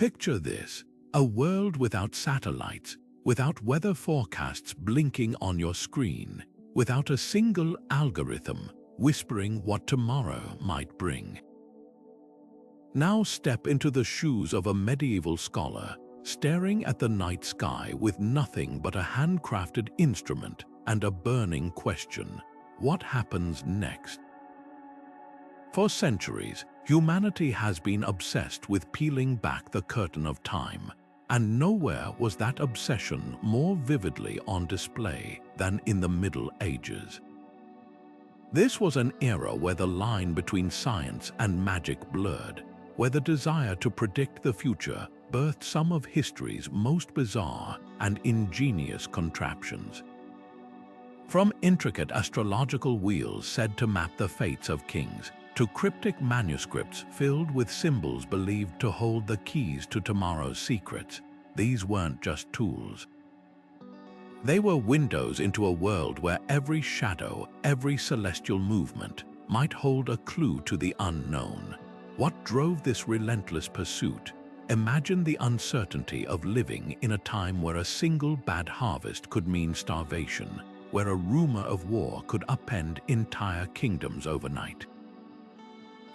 Picture this, a world without satellites, without weather forecasts blinking on your screen, without a single algorithm whispering what tomorrow might bring. Now step into the shoes of a medieval scholar, staring at the night sky with nothing but a handcrafted instrument and a burning question: what happens next? For centuries, humanity has been obsessed with peeling back the curtain of time, and nowhere was that obsession more vividly on display than in the Middle Ages. This was an era where the line between science and magic blurred, where the desire to predict the future birthed some of history's most bizarre and ingenious contraptions. From intricate astrological wheels said to map the fates of kings, to cryptic manuscripts filled with symbols believed to hold the keys to tomorrow's secrets, these weren't just tools. They were windows into a world where every shadow, every celestial movement might hold a clue to the unknown. What drove this relentless pursuit? Imagine the uncertainty of living in a time where a single bad harvest could mean starvation, where a rumor of war could upend entire kingdoms overnight.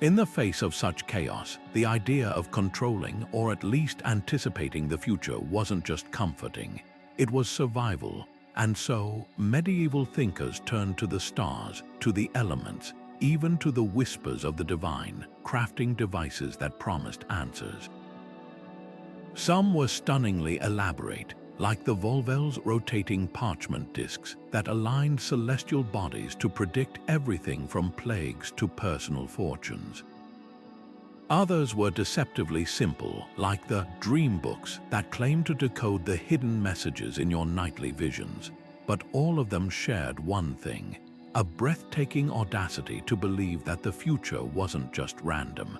In the face of such chaos, the idea of controlling or at least anticipating the future wasn't just comforting, it was survival. And so, medieval thinkers turned to the stars, to the elements, even to the whispers of the divine, crafting devices that promised answers. Some were stunningly elaborate, like the Volvells rotating parchment discs that aligned celestial bodies to predict everything from plagues to personal fortunes. Others were deceptively simple, like the dream books that claimed to decode the hidden messages in your nightly visions. But all of them shared one thing: a breathtaking audacity to believe that the future wasn't just random.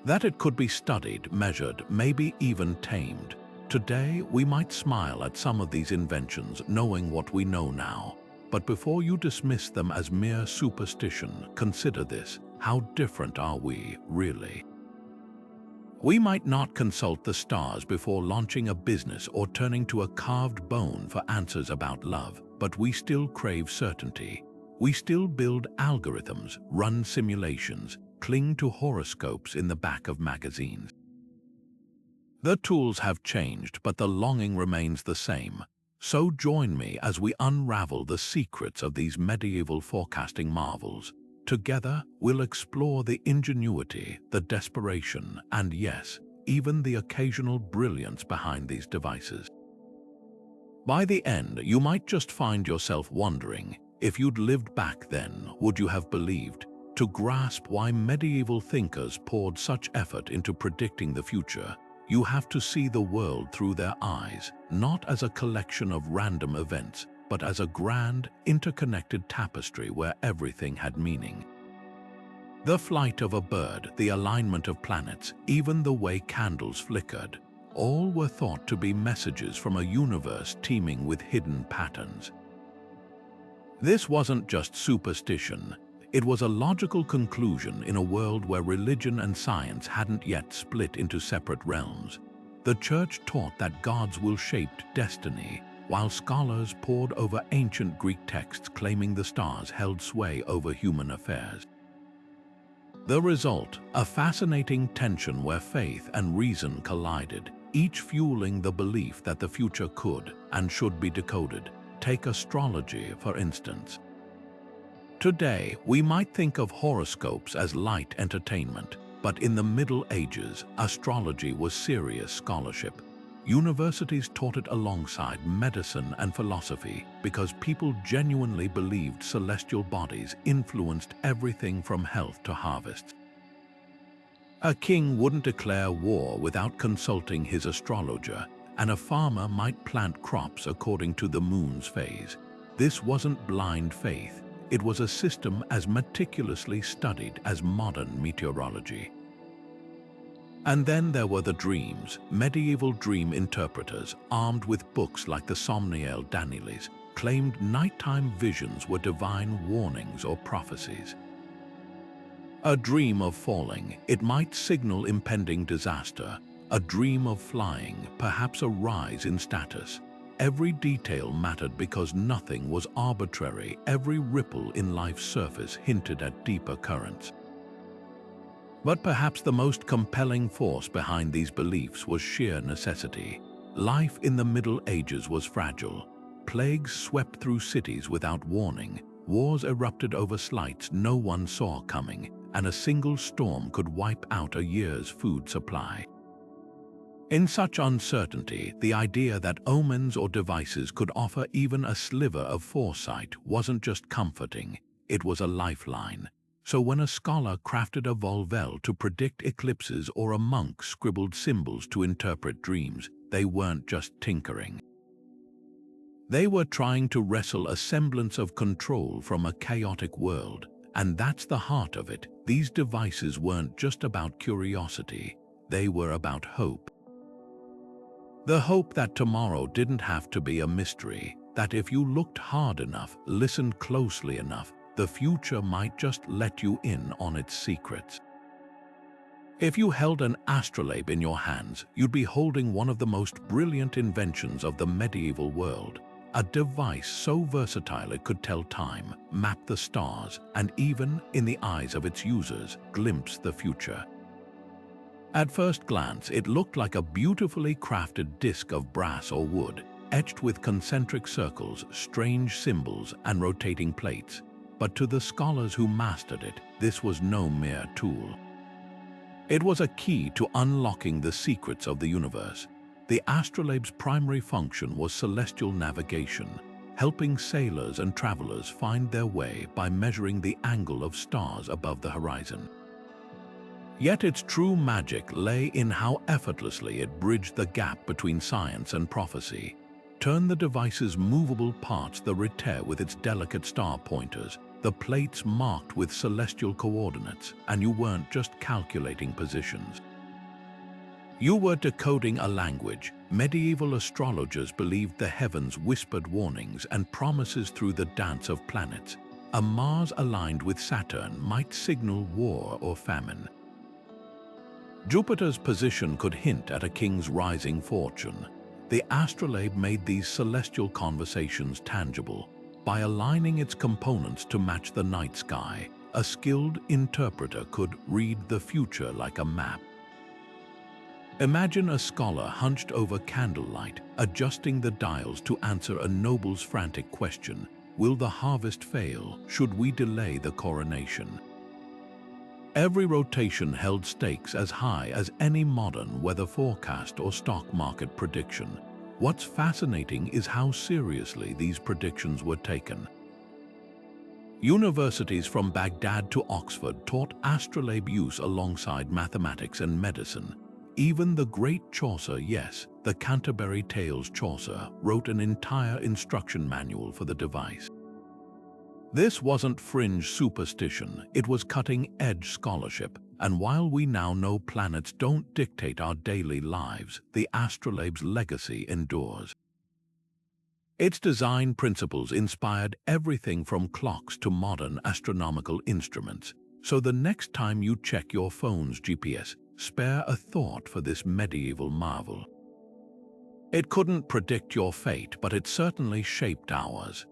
That it could be studied, measured, maybe even tamed. Today, we might smile at some of these inventions knowing what we know now. But before you dismiss them as mere superstition, consider this: how different are we, really? We might not consult the stars before launching a business or turning to a carved bone for answers about love, but we still crave certainty. We still build algorithms, run simulations, cling to horoscopes in the back of magazines. The tools have changed, but the longing remains the same. So join me as we unravel the secrets of these medieval forecasting marvels. Together, we'll explore the ingenuity, the desperation, and yes, even the occasional brilliance behind these devices. By the end, you might just find yourself wondering, if you'd lived back then, would you have believed? To grasp why medieval thinkers poured such effort into predicting the future, you have to see the world through their eyes, not as a collection of random events, but as a grand, interconnected tapestry where everything had meaning. The flight of a bird, the alignment of planets, even the way candles flickered, all were thought to be messages from a universe teeming with hidden patterns. This wasn't just superstition. It was a logical conclusion in a world where religion and science hadn't yet split into separate realms. The Church taught that God's will shaped destiny, while scholars pored over ancient Greek texts claiming the stars held sway over human affairs. The result, a fascinating tension where faith and reason collided, each fueling the belief that the future could and should be decoded. Take astrology, for instance. Today, we might think of horoscopes as light entertainment, but in the Middle Ages, astrology was serious scholarship. Universities taught it alongside medicine and philosophy because people genuinely believed celestial bodies influenced everything from health to harvests. A king wouldn't declare war without consulting his astrologer, and a farmer might plant crops according to the moon's phase. This wasn't blind faith. It was a system as meticulously studied as modern meteorology. And then there were the dreams. Medieval dream interpreters, armed with books like the Somniel Danilis, claimed nighttime visions were divine warnings or prophecies. A dream of falling, it might signal impending disaster. a dream of flying, perhaps a rise in status. Every detail mattered because nothing was arbitrary. Every ripple in life's surface hinted at deeper currents. But perhaps the most compelling force behind these beliefs was sheer necessity. Life in the Middle Ages was fragile. Plagues swept through cities without warning. Wars erupted over slights no one saw coming, and a single storm could wipe out a year's food supply. In such uncertainty, the idea that omens or devices could offer even a sliver of foresight wasn't just comforting, it was a lifeline. So when a scholar crafted a volvelle to predict eclipses or a monk scribbled symbols to interpret dreams, they weren't just tinkering. They were trying to wrestle a semblance of control from a chaotic world, and that's the heart of it. These devices weren't just about curiosity, they were about hope. The hope that tomorrow didn't have to be a mystery, that if you looked hard enough, listened closely enough, the future might just let you in on its secrets. If you held an astrolabe in your hands, you'd be holding one of the most brilliant inventions of the medieval world. A device so versatile it could tell time, map the stars, and even, in the eyes of its users, glimpse the future. At first glance, it looked like a beautifully crafted disc of brass or wood, etched with concentric circles, strange symbols, and rotating plates. But to the scholars who mastered it, this was no mere tool. It was a key to unlocking the secrets of the universe. The astrolabe's primary function was celestial navigation, helping sailors and travelers find their way by measuring the angle of stars above the horizon. Yet its true magic lay in how effortlessly it bridged the gap between science and prophecy. Turn the device's movable parts, the rete with its delicate star pointers, the plates marked with celestial coordinates, and you weren't just calculating positions. You were decoding a language. Medieval astrologers believed the heavens whispered warnings and promises through the dance of planets. A Mars aligned with Saturn might signal war or famine. Jupiter's position could hint at a king's rising fortune. The astrolabe made these celestial conversations tangible. By aligning its components to match the night sky, a skilled interpreter could read the future like a map. Imagine a scholar hunched over candlelight, adjusting the dials to answer a noble's frantic question. Will the harvest fail? Should we delay the coronation? Every rotation held stakes as high as any modern weather forecast or stock market prediction. What's fascinating is how seriously these predictions were taken. Universities from Baghdad to Oxford taught astrolabe use alongside mathematics and medicine. Even the great Chaucer, yes, the Canterbury Tales Chaucer, wrote an entire instruction manual for the device. This wasn't fringe superstition, it was cutting-edge scholarship. And while we now know planets don't dictate our daily lives, the astrolabe's legacy endures. Its design principles inspired everything from clocks to modern astronomical instruments. So the next time you check your phone's GPS, spare a thought for this medieval marvel. It couldn't predict your fate, but it certainly shaped ours.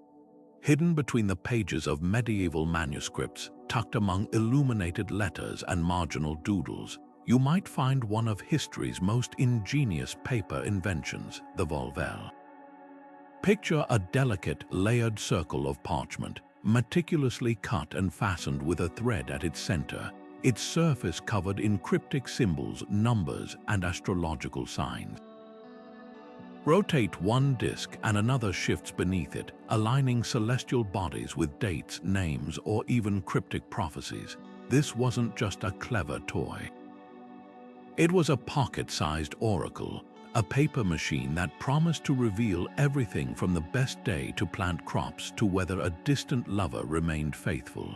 Hidden between the pages of medieval manuscripts, tucked among illuminated letters and marginal doodles, you might find one of history's most ingenious paper inventions, the volvelle. Picture a delicate, layered circle of parchment, meticulously cut and fastened with a thread at its center, its surface covered in cryptic symbols, numbers, and astrological signs. Rotate one disc and another shifts beneath it, aligning celestial bodies with dates, names, or even cryptic prophecies. This wasn't just a clever toy. It was a pocket-sized oracle, a paper machine that promised to reveal everything from the best day to plant crops to whether a distant lover remained faithful.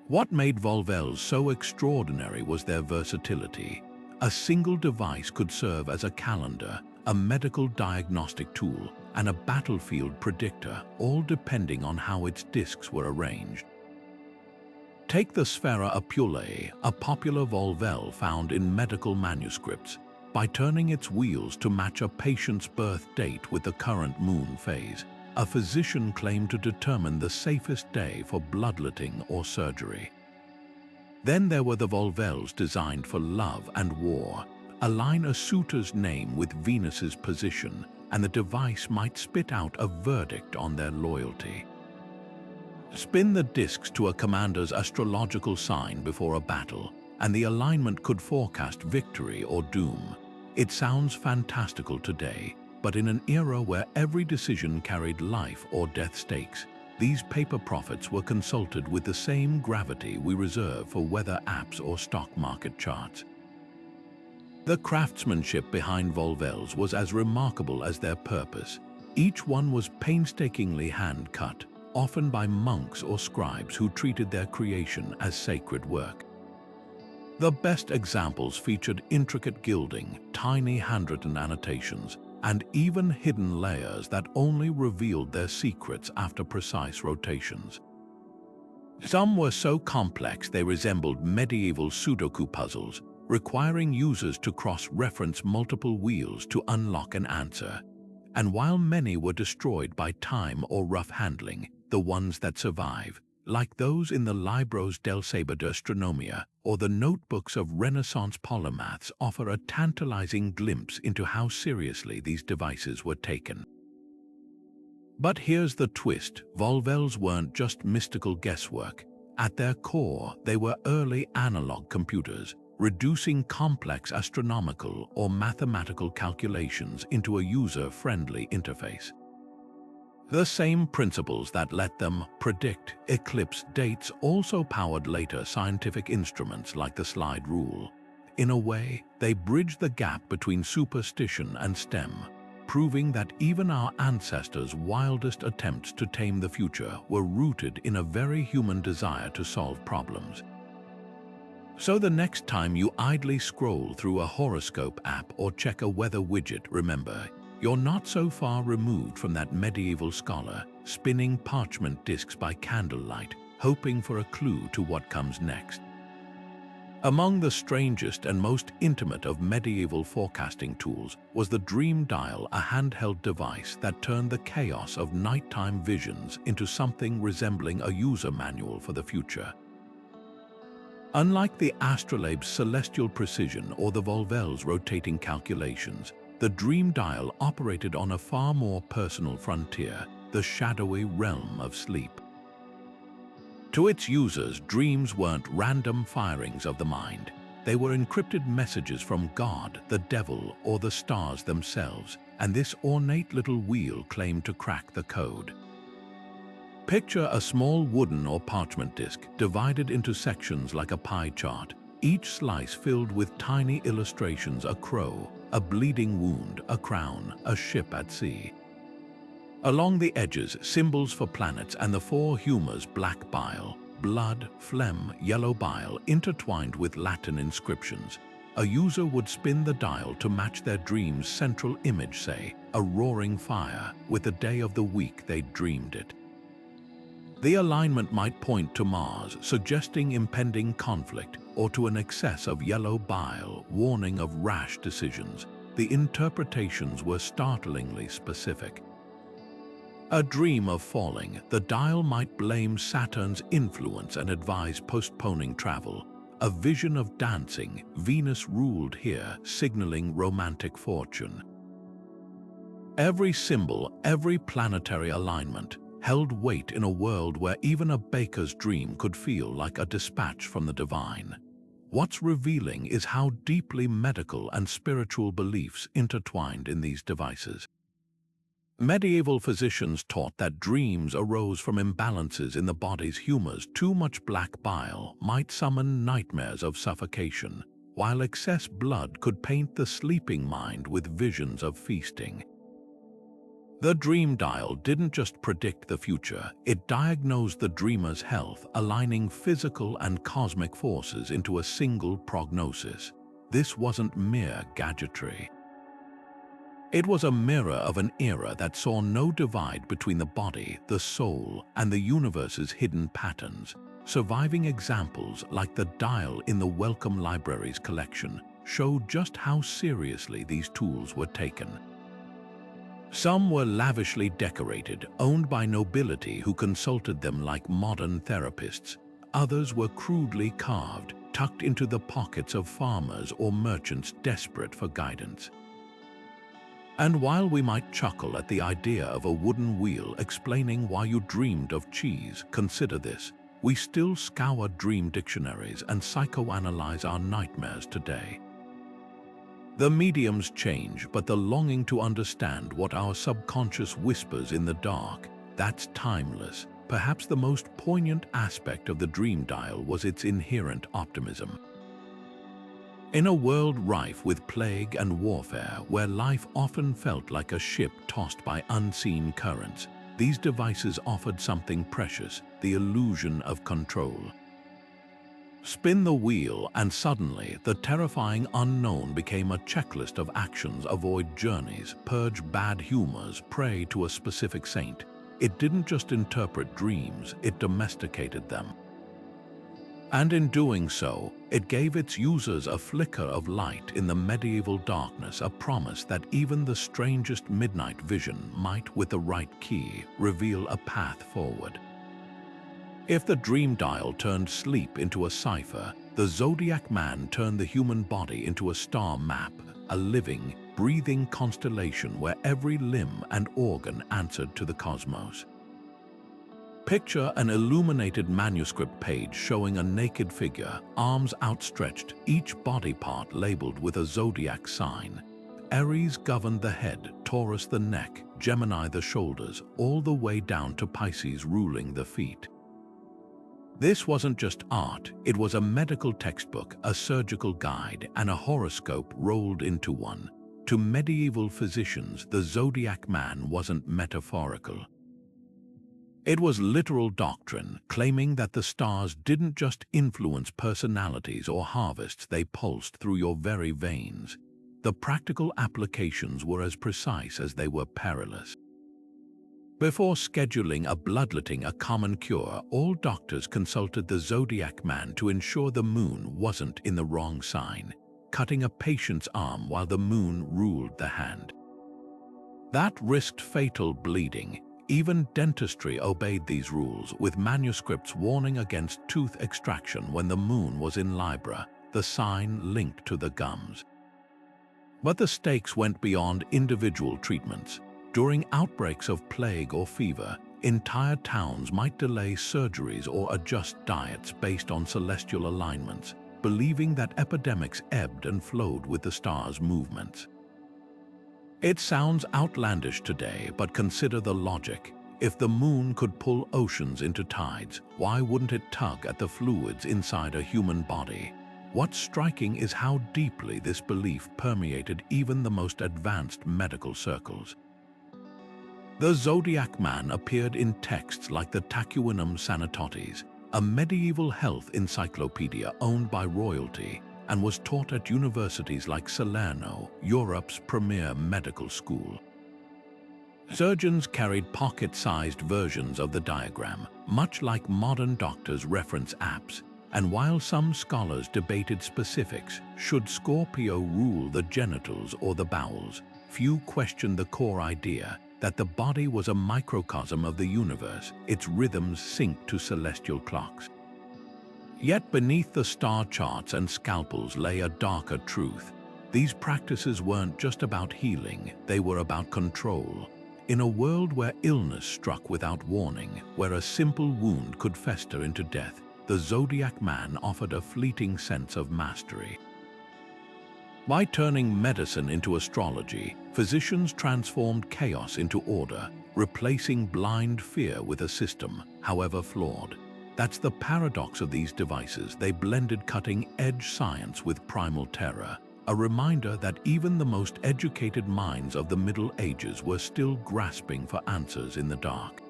What made volvelles so extraordinary was their versatility. A single device could serve as a calendar, a medical diagnostic tool, and a battlefield predictor, all depending on how its discs were arranged. Take the Sphera Apulae, a popular volvelle found in medical manuscripts. By turning its wheels to match a patient's birth date with the current moon phase, a physician claimed to determine the safest day for bloodletting or surgery. Then there were the volvelles designed for love and war. Align a suitor's name with Venus's position, and the device might spit out a verdict on their loyalty. Spin the discs to a commander's astrological sign before a battle, and the alignment could forecast victory or doom. It sounds fantastical today, but in an era where every decision carried life or death stakes, these paper prophets were consulted with the same gravity we reserve for weather apps or stock market charts. The craftsmanship behind volvelles was as remarkable as their purpose. Each one was painstakingly hand-cut, often by monks or scribes who treated their creation as sacred work. The best examples featured intricate gilding, tiny handwritten annotations, and even hidden layers that only revealed their secrets after precise rotations. Some were so complex they resembled medieval Sudoku puzzles, requiring users to cross-reference multiple wheels to unlock an answer. And while many were destroyed by time or rough handling, the ones that survive, like those in the Libros del Saber de Astronomia or the notebooks of Renaissance polymaths, offer a tantalizing glimpse into how seriously these devices were taken. But here's the twist: volvelles weren't just mystical guesswork. At their core, they were early analog computers, reducing complex astronomical or mathematical calculations into a user-friendly interface. The same principles that let them predict eclipse dates also powered later scientific instruments like the slide rule. In a way, they bridge the gap between superstition and STEM, proving that even our ancestors' wildest attempts to tame the future were rooted in a very human desire to solve problems. So the next time you idly scroll through a horoscope app or check a weather widget, remember, you're not so far removed from that medieval scholar spinning parchment discs by candlelight, hoping for a clue to what comes next. Among the strangest and most intimate of medieval forecasting tools was the dream dial, a handheld device that turned the chaos of nighttime visions into something resembling a user manual for the future. Unlike the astrolabe's celestial precision or the volvelles' rotating calculations, the dream dial operated on a far more personal frontier, the shadowy realm of sleep. To its users, dreams weren't random firings of the mind. They were encrypted messages from God, the devil, or the stars themselves, and this ornate little wheel claimed to crack the code. Picture a small wooden or parchment disc divided into sections like a pie chart, each slice filled with tiny illustrations: a crow, a bleeding wound, a crown, a ship at sea. Along the edges, symbols for planets and the four humors: black bile, blood, phlegm, yellow bile, intertwined with Latin inscriptions. A user would spin the dial to match their dream's central image, say, a roaring fire, with the day of the week they'd dreamed it. The alignment might point to Mars, suggesting impending conflict, or to an excess of yellow bile, warning of rash decisions. The interpretations were startlingly specific. A dream of falling, the dial might blame Saturn's influence and advise postponing travel. A vision of dancing, Venus ruled here, signaling romantic fortune. Every symbol, every planetary alignment, held weight in a world where even a baker's dream could feel like a dispatch from the divine. What's revealing is how deeply medical and spiritual beliefs intertwined in these devices. Medieval physicians taught that dreams arose from imbalances in the body's humors. Too much black bile might summon nightmares of suffocation, while excess blood could paint the sleeping mind with visions of feasting. The dream dial didn't just predict the future, it diagnosed the dreamer's health, aligning physical and cosmic forces into a single prognosis. This wasn't mere gadgetry. It was a mirror of an era that saw no divide between the body, the soul, and the universe's hidden patterns. Surviving examples like the dial in the Wellcome Library's collection show just how seriously these tools were taken. Some were lavishly decorated, owned by nobility who consulted them like modern therapists. Others were crudely carved, tucked into the pockets of farmers or merchants desperate for guidance. And while we might chuckle at the idea of a wooden wheel explaining why you dreamed of cheese, consider this: we still scour dream dictionaries and psychoanalyze our nightmares today. The mediums change, but the longing to understand what our subconscious whispers in the dark, that's timeless. Perhaps the most poignant aspect of the dream dial was its inherent optimism. In a world rife with plague and warfare, where life often felt like a ship tossed by unseen currents, these devices offered something precious: the illusion of control. Spin the wheel, and suddenly the terrifying unknown became a checklist of actions: avoid journeys, purge bad humors, pray to a specific saint. It didn't just interpret dreams, it domesticated them. And in doing so, it gave its users a flicker of light in the medieval darkness, a promise that even the strangest midnight vision might, with the right key, reveal a path forward. If the dream dial turned sleep into a cipher, the Zodiac Man turned the human body into a star map, a living, breathing constellation where every limb and organ answered to the cosmos. Picture an illuminated manuscript page showing a naked figure, arms outstretched, each body part labeled with a zodiac sign. Aries governed the head, Taurus the neck, Gemini the shoulders, all the way down to Pisces ruling the feet. This wasn't just art, it was a medical textbook, a surgical guide, and a horoscope rolled into one. To medieval physicians, the Zodiac Man wasn't metaphorical. It was literal doctrine, claiming that the stars didn't just influence personalities or harvests, they pulsed through your very veins. The practical applications were as precise as they were perilous. Before scheduling a bloodletting, a common cure, all doctors consulted the Zodiac Man to ensure the moon wasn't in the wrong sign, cutting a patient's arm while the moon ruled the hand. That risked fatal bleeding. Even dentistry obeyed these rules, with manuscripts warning against tooth extraction when the moon was in Libra, the sign linked to the gums. But the stakes went beyond individual treatments. During outbreaks of plague or fever, entire towns might delay surgeries or adjust diets based on celestial alignments, believing that epidemics ebbed and flowed with the stars' movements. It sounds outlandish today, but consider the logic. If the moon could pull oceans into tides, why wouldn't it tug at the fluids inside a human body? What's striking is how deeply this belief permeated even the most advanced medical circles. The Zodiac Man appeared in texts like the Tacuinum Sanatotes, a medieval health encyclopedia owned by royalty, and was taught at universities like Salerno, Europe's premier medical school. Surgeons carried pocket-sized versions of the diagram, much like modern doctors reference apps, and while some scholars debated specifics, should Scorpio rule the genitals or the bowels, few questioned the core idea that the body was a microcosm of the universe, its rhythms synced to celestial clocks. Yet beneath the star charts and scalpels lay a darker truth. These practices weren't just about healing, they were about control. In a world where illness struck without warning, where a simple wound could fester into death, the Zodiac Man offered a fleeting sense of mastery. By turning medicine into astrology, physicians transformed chaos into order, replacing blind fear with a system, however flawed. That's the paradox of these devices. They blended cutting-edge science with primal terror, a reminder that even the most educated minds of the Middle Ages were still grasping for answers in the dark.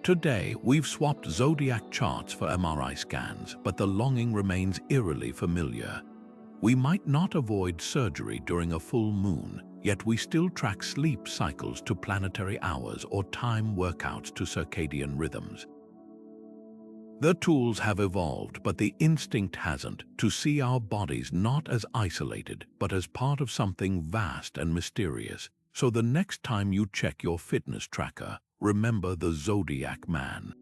Today, we've swapped zodiac charts for MRI scans, but the longing remains eerily familiar. We might not avoid surgery during a full moon, yet we still track sleep cycles to planetary hours or time workouts to circadian rhythms. The tools have evolved, but the instinct hasn't, to see our bodies not as isolated, but as part of something vast and mysterious. So the next time you check your fitness tracker, remember the Zodiac Man.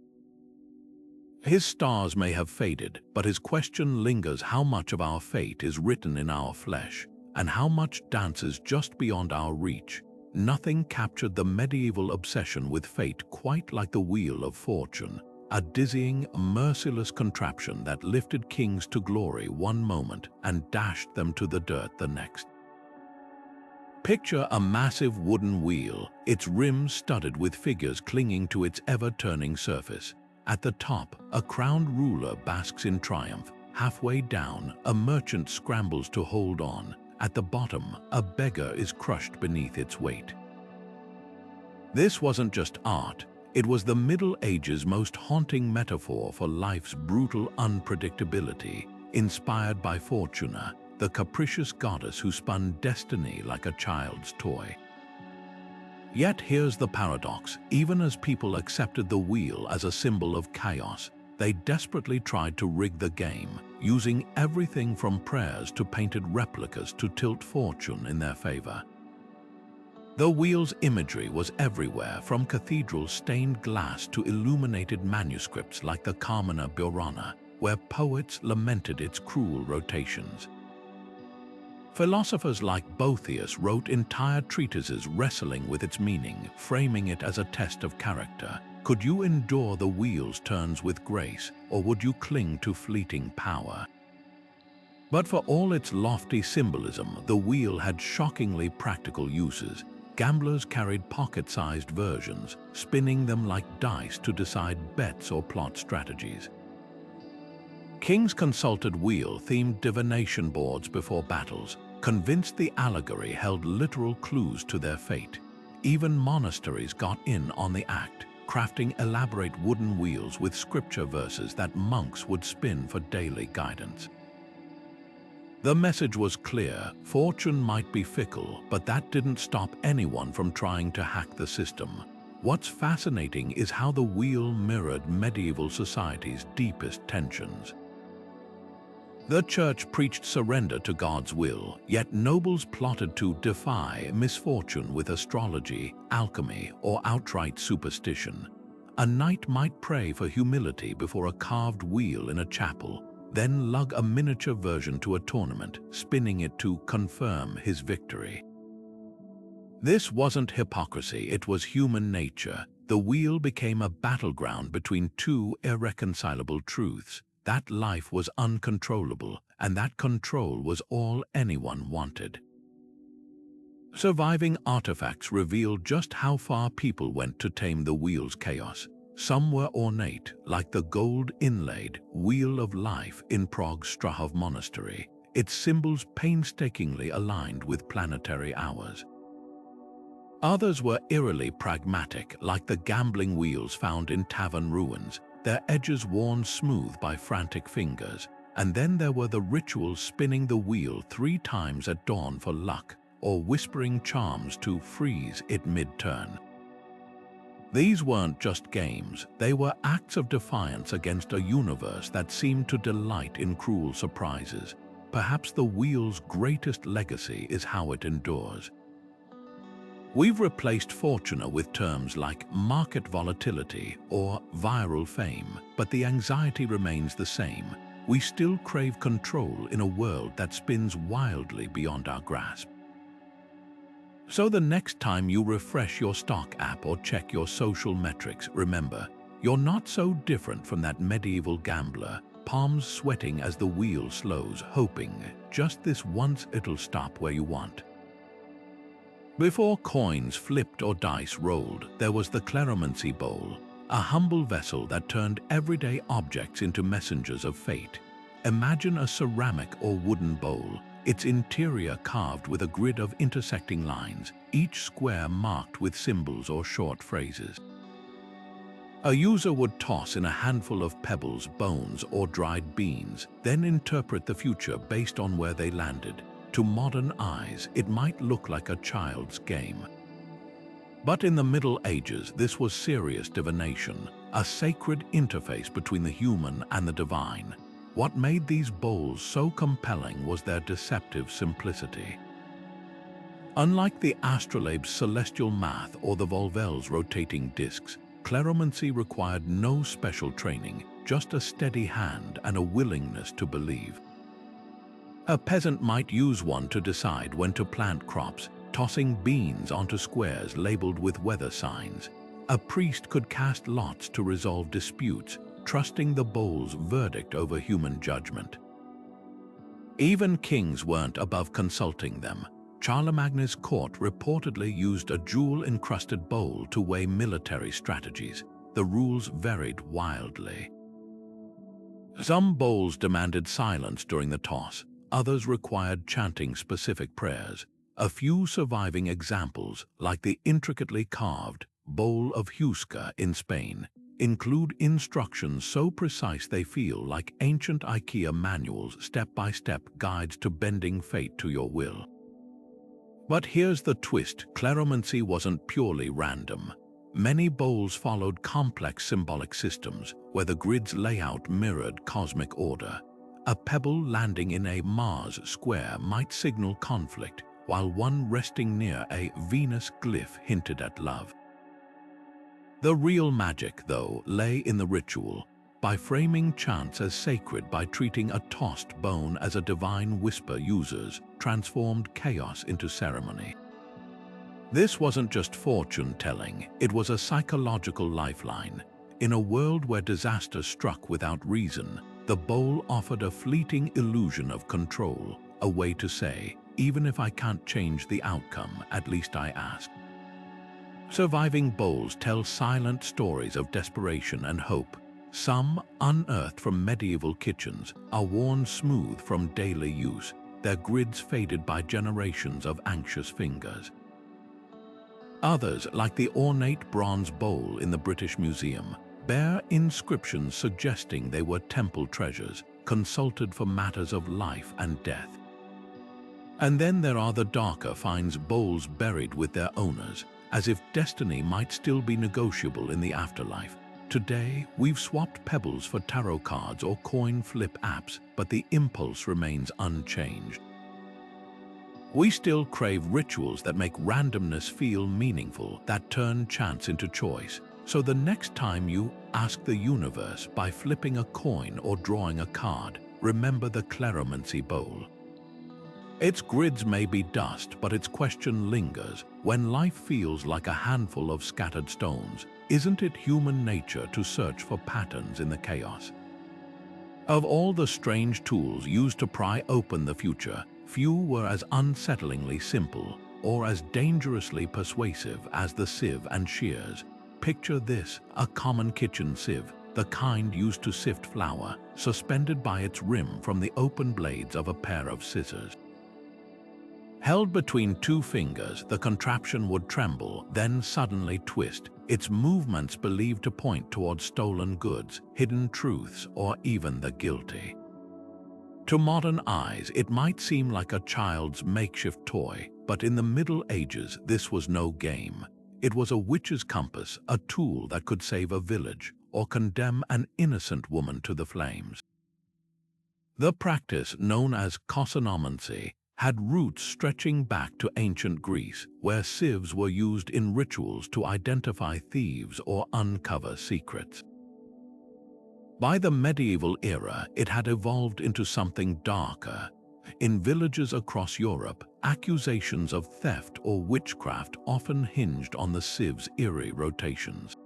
His stars may have faded, but his question lingers: how much of our fate is written in our flesh, and how much dances just beyond our reach? Nothing captured the medieval obsession with fate quite like the Wheel of Fortune, a dizzying, merciless contraption that lifted kings to glory one moment and dashed them to the dirt the next. Picture a massive wooden wheel, its rims studded with figures clinging to its ever-turning surface. At the top, a crowned ruler basks in triumph. Halfway down, a merchant scrambles to hold on. At the bottom, a beggar is crushed beneath its weight. This wasn't just art. It was the Middle Ages' most haunting metaphor for life's brutal unpredictability, inspired by Fortuna, the capricious goddess who spun destiny like a child's toy. Yet here's the paradox: even as people accepted the wheel as a symbol of chaos, they desperately tried to rig the game, using everything from prayers to painted replicas to tilt fortune in their favor. The wheel's imagery was everywhere, from cathedral stained glass to illuminated manuscripts like the Carmina Burana, where poets lamented its cruel rotations. Philosophers like Boethius wrote entire treatises wrestling with its meaning, framing it as a test of character. Could you endure the wheel's turns with grace, or would you cling to fleeting power? But for all its lofty symbolism, the wheel had shockingly practical uses. Gamblers carried pocket-sized versions, spinning them like dice to decide bets or plot strategies. Kings consulted wheel-themed divination boards before battles, convinced the allegory held literal clues to their fate. Even monasteries got in on the act, crafting elaborate wooden wheels with scripture verses that monks would spin for daily guidance. The message was clear: fortune might be fickle, but that didn't stop anyone from trying to hack the system. What's fascinating is how the wheel mirrored medieval society's deepest tensions. The church preached surrender to God's will, yet nobles plotted to defy misfortune with astrology, alchemy, or outright superstition. A knight might pray for humility before a carved wheel in a chapel, then lug a miniature version to a tournament, spinning it to confirm his victory. This wasn't hypocrisy, it was human nature. The wheel became a battleground between two irreconcilable truths: that life was uncontrollable, and that control was all anyone wanted. Surviving artifacts revealed just how far people went to tame the wheel's chaos. Some were ornate, like the gold-inlaid Wheel of Life in Prague's Strahov Monastery, its symbols painstakingly aligned with planetary hours. Others were eerily pragmatic, like the gambling wheels found in tavern ruins, their edges worn smooth by frantic fingers. And then there were the rituals: spinning the wheel 3 times at dawn for luck, or whispering charms to freeze it mid-turn. These weren't just games, they were acts of defiance against a universe that seemed to delight in cruel surprises. Perhaps the wheel's greatest legacy is how it endures. We've replaced fortuna with terms like market volatility or viral fame, but the anxiety remains the same. We still crave control in a world that spins wildly beyond our grasp. So the next time you refresh your stock app or check your social metrics, remember, you're not so different from that medieval gambler, palms sweating as the wheel slows, hoping just this once it'll stop where you want. Before coins flipped or dice rolled, there was the Clarimancy bowl, a humble vessel that turned everyday objects into messengers of fate. Imagine a ceramic or wooden bowl, its interior carved with a grid of intersecting lines, each square marked with symbols or short phrases. A user would toss in a handful of pebbles, bones, or dried beans, then interpret the future based on where they landed. To modern eyes, it might look like a child's game. But in the Middle Ages, this was serious divination, a sacred interface between the human and the divine. What made these bowls so compelling was their deceptive simplicity. Unlike the astrolabe's celestial math or the Volvells' rotating discs, Clarimancy required no special training, just a steady hand and a willingness to believe. A peasant might use one to decide when to plant crops, tossing beans onto squares labeled with weather signs. A priest could cast lots to resolve disputes, trusting the bowl's verdict over human judgment. Even kings weren't above consulting them. Charlemagne's court reportedly used a jewel-encrusted bowl to weigh military strategies. The rules varied wildly. Some bowls demanded silence during the toss, others required chanting specific prayers. A few surviving examples, like the intricately carved Bowl of Huesca in Spain, include instructions so precise they feel like ancient IKEA manuals, step-by-step guides to bending fate to your will. But here's the twist: Clarimancy wasn't purely random. Many bowls followed complex symbolic systems where the grid's layout mirrored cosmic order. A pebble landing in a Mars square might signal conflict, while one resting near a Venus glyph hinted at love. The real magic, though, lay in the ritual. By framing chants as sacred, by treating a tossed bone as a divine whisper, users transformed chaos into ceremony. This wasn't just fortune-telling, it was a psychological lifeline. In a world where disaster struck without reason, the bowl offered a fleeting illusion of control, a way to say, even if I can't change the outcome, at least I asked. Surviving bowls tell silent stories of desperation and hope. Some, unearthed from medieval kitchens, are worn smooth from daily use, their grids faded by generations of anxious fingers. Others, like the ornate bronze bowl in the British Museum, bear inscriptions suggesting they were temple treasures, consulted for matters of life and death. And then there are the darker finds, bowls buried with their owners, as if destiny might still be negotiable in the afterlife. Today, we've swapped pebbles for tarot cards or coin flip apps, but the impulse remains unchanged. We still crave rituals that make randomness feel meaningful, that turn chance into choice. So the next time you ask the universe by flipping a coin or drawing a card, remember the Clarimancy bowl. Its grids may be dust, but its question lingers. When life feels like a handful of scattered stones, isn't it human nature to search for patterns in the chaos? Of all the strange tools used to pry open the future, few were as unsettlingly simple or as dangerously persuasive as the sieve and shears. Picture this: a common kitchen sieve, the kind used to sift flour, suspended by its rim from the open blades of a pair of scissors. Held between two fingers, the contraption would tremble, then suddenly twist, its movements believed to point towards stolen goods, hidden truths, or even the guilty. To modern eyes, it might seem like a child's makeshift toy, but in the Middle Ages, this was no game. It was a witch's compass, a tool that could save a village or condemn an innocent woman to the flames. The practice, known as cleromancy, had roots stretching back to ancient Greece, where sieves were used in rituals to identify thieves or uncover secrets. By the medieval era, it had evolved into something darker. In villages across Europe, accusations of theft or witchcraft often hinged on the sieve's eerie rotations.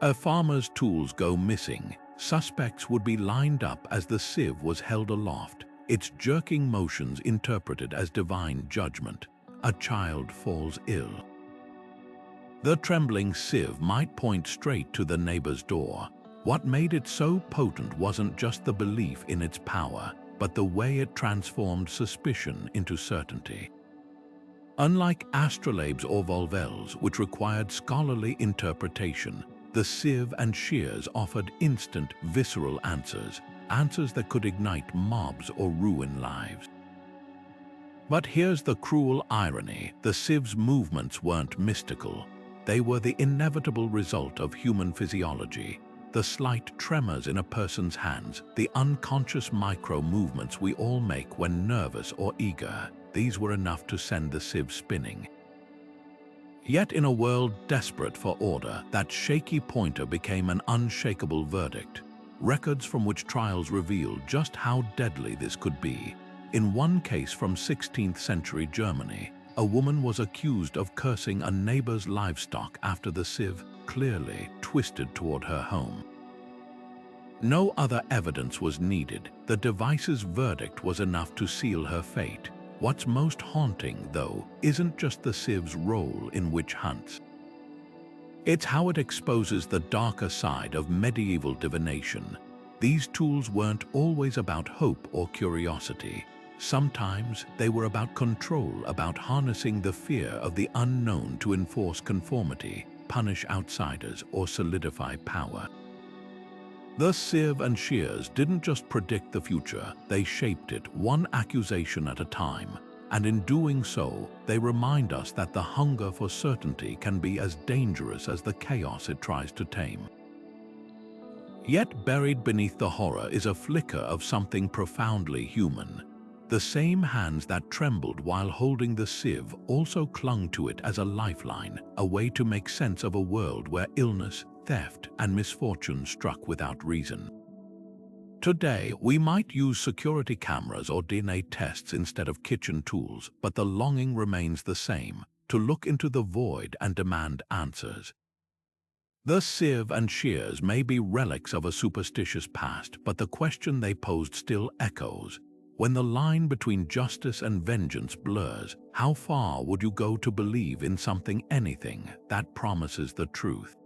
A farmer's tools go missing, suspects would be lined up as the sieve was held aloft, its jerking motions interpreted as divine judgment. A child falls ill. The trembling sieve might point straight to the neighbor's door. What made it so potent wasn't just the belief in its power, but the way it transformed suspicion into certainty. Unlike astrolabes or volvelles, which required scholarly interpretation, the sieve and shears offered instant, visceral answers that could ignite mobs or ruin lives. But here's the cruel irony: the Sieves' movements weren't mystical. They were the inevitable result of human physiology. The slight tremors in a person's hands, the unconscious micro-movements we all make when nervous or eager, these were enough to send the sieve spinning. Yet in a world desperate for order, that shaky pointer became an unshakable verdict. Records from which trials revealed just how deadly this could be. In one case from 16th century Germany, a woman was accused of cursing a neighbor's livestock after the sieve clearly twisted toward her home. No other evidence was needed. The device's verdict was enough to seal her fate. What's most haunting, though, isn't just the sieve's role in witch hunts. It's how it exposes the darker side of medieval divination. These tools weren't always about hope or curiosity. Sometimes they were about control, about harnessing the fear of the unknown to enforce conformity, punish outsiders, or solidify power. The Sieve and Shears didn't just predict the future, they shaped it, one accusation at a time. And in doing so, they remind us that the hunger for certainty can be as dangerous as the chaos it tries to tame. Yet buried beneath the horror is a flicker of something profoundly human. The same hands that trembled while holding the sieve also clung to it as a lifeline, a way to make sense of a world where illness, theft, and misfortune struck without reason. Today, we might use security cameras or DNA tests instead of kitchen tools, but the longing remains the same: to look into the void and demand answers. The Sieve and Shears may be relics of a superstitious past, but the question they posed still echoes. When the line between justice and vengeance blurs, how far would you go to believe in anything that promises the truth?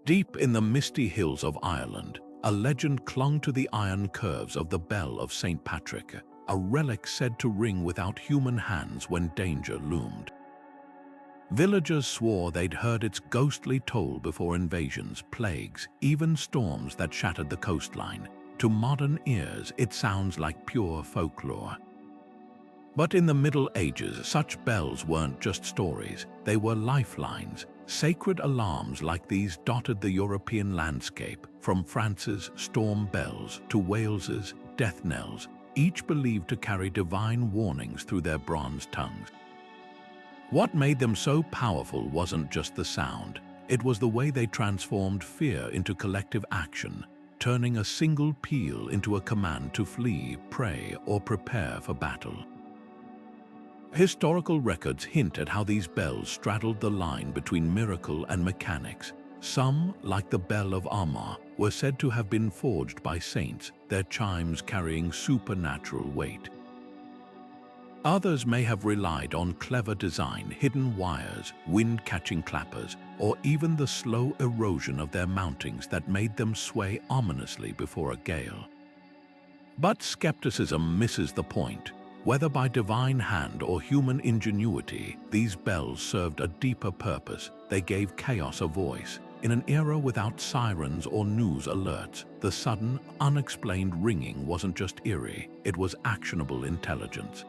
Deep in the misty hills of Ireland, a legend clung to the iron curves of the bell of St. Patrick, a relic said to ring without human hands when danger loomed. Villagers swore they'd heard its ghostly toll before invasions, plagues, even storms that shattered the coastline. To modern ears, it sounds like pure folklore. But in the Middle Ages, such bells weren't just stories, they were lifelines. Sacred alarms like these dotted the European landscape, from France's storm bells to Wales's death knells, each believed to carry divine warnings through their bronze tongues. What made them so powerful wasn't just the sound, it was the way they transformed fear into collective action, turning a single peal into a command to flee, pray, or prepare for battle. Historical records hint at how these bells straddled the line between miracle and mechanics. Some, like the Bell of Armagh, were said to have been forged by saints, their chimes carrying supernatural weight. Others may have relied on clever design, hidden wires, wind-catching clappers, or even the slow erosion of their mountings that made them sway ominously before a gale. But skepticism misses the point. Whether by divine hand or human ingenuity, these bells served a deeper purpose. They gave chaos a voice. In an era without sirens or news alerts, the sudden, unexplained ringing wasn't just eerie, it was actionable intelligence.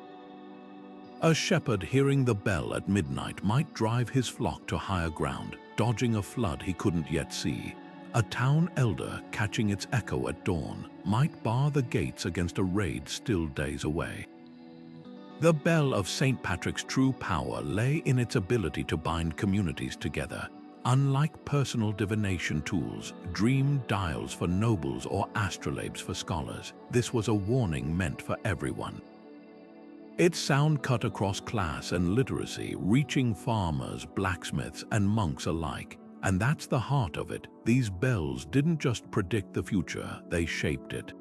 A shepherd hearing the bell at midnight might drive his flock to higher ground, dodging a flood he couldn't yet see. A town elder, catching its echo at dawn, might bar the gates against a raid still days away. The bell of St. Patrick's true power lay in its ability to bind communities together. Unlike personal divination tools, dream dials for nobles or astrolabes for scholars, this was a warning meant for everyone. Its sound cut across class and literacy, reaching farmers, blacksmiths, and monks alike. And that's the heart of it. These bells didn't just predict the future, they shaped it.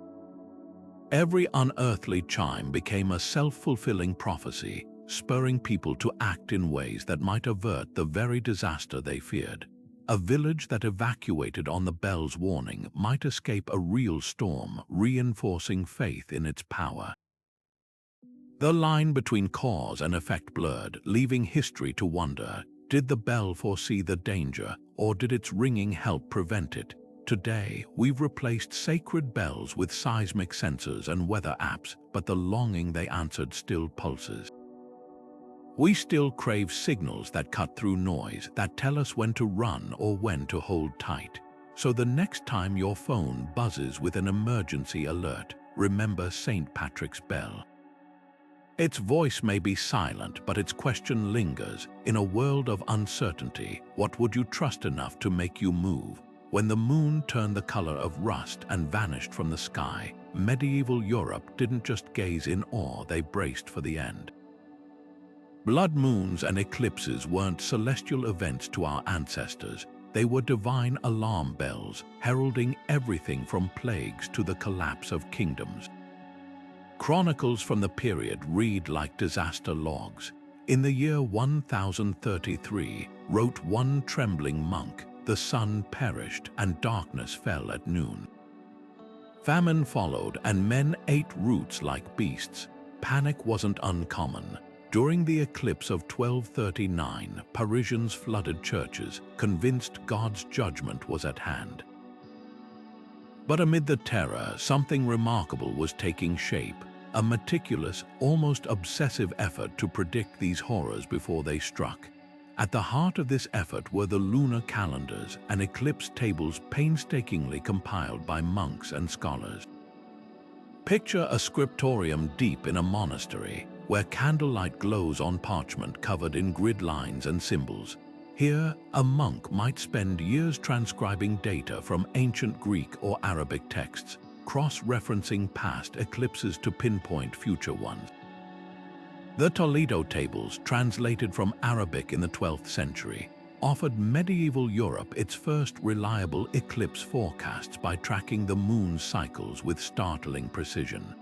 Every unearthly chime became a self-fulfilling prophecy, spurring people to act in ways that might avert the very disaster they feared. A village that evacuated on the bell's warning might escape a real storm, reinforcing faith in its power. The line between cause and effect blurred, leaving history to wonder. Did the bell foresee the danger, or did its ringing help prevent it? Today, we've replaced sacred bells with seismic sensors and weather apps, but the longing they answered still pulses. We still crave signals that cut through noise, that tell us when to run or when to hold tight. So the next time your phone buzzes with an emergency alert, remember St. Patrick's bell. Its voice may be silent, but its question lingers. In a world of uncertainty, what would you trust enough to make you move? When the moon turned the color of rust and vanished from the sky, medieval Europe didn't just gaze in awe, they braced for the end. Blood moons and eclipses weren't celestial events to our ancestors. They were divine alarm bells, heralding everything from plagues to the collapse of kingdoms. Chronicles from the period read like disaster logs. In the year 1033, wrote one trembling monk, the sun perished and darkness fell at noon. Famine followed and men ate roots like beasts. Panic wasn't uncommon. During the eclipse of 1239, Parisians flooded churches, convinced God's judgment was at hand. But amid the terror, something remarkable was taking shape, a meticulous, almost obsessive effort to predict these horrors before they struck. At the heart of this effort were the lunar calendars and eclipse tables painstakingly compiled by monks and scholars. Picture a scriptorium deep in a monastery, where candlelight glows on parchment covered in grid lines and symbols. Here, a monk might spend years transcribing data from ancient Greek or Arabic texts, cross-referencing past eclipses to pinpoint future ones. The Toledo tables, translated from Arabic in the 12th century, offered medieval Europe its first reliable eclipse forecasts by tracking the moon's cycles with startling precision.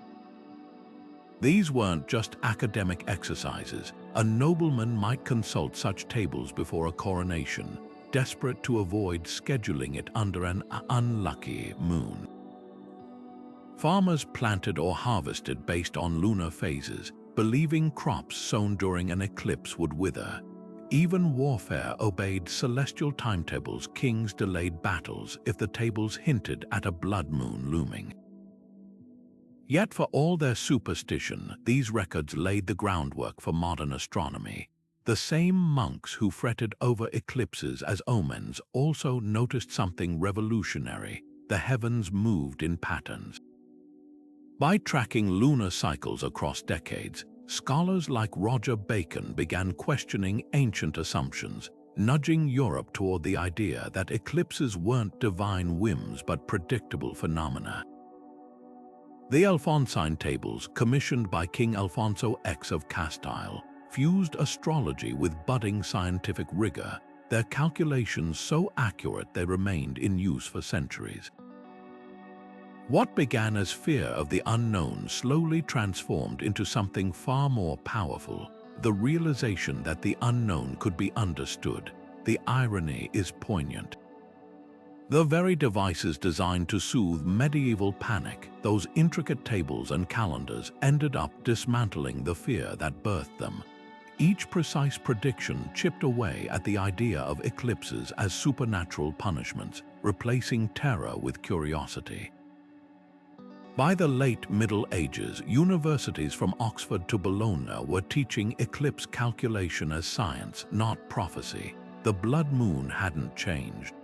These weren't just academic exercises. A nobleman might consult such tables before a coronation, desperate to avoid scheduling it under an unlucky moon. Farmers planted or harvested based on lunar phases, believing crops sown during an eclipse would wither. Even warfare obeyed celestial timetables. Kings delayed battles if the tables hinted at a blood moon looming. Yet for all their superstition, these records laid the groundwork for modern astronomy. The same monks who fretted over eclipses as omens also noticed something revolutionary. The heavens moved in patterns. By tracking lunar cycles across decades, scholars like Roger Bacon began questioning ancient assumptions, nudging Europe toward the idea that eclipses weren't divine whims but predictable phenomena. The Alphonsine tables, commissioned by King Alfonso X of Castile, fused astrology with budding scientific rigor, their calculations so accurate they remained in use for centuries. What began as fear of the unknown slowly transformed into something far more powerful, the realization that the unknown could be understood. The irony is poignant. The very devices designed to soothe medieval panic, those intricate tables and calendars, ended up dismantling the fear that birthed them. Each precise prediction chipped away at the idea of eclipses as supernatural punishments, replacing terror with curiosity. By the late Middle Ages, universities from Oxford to Bologna were teaching eclipse calculation as science, not prophecy. The blood moon hadn't changed.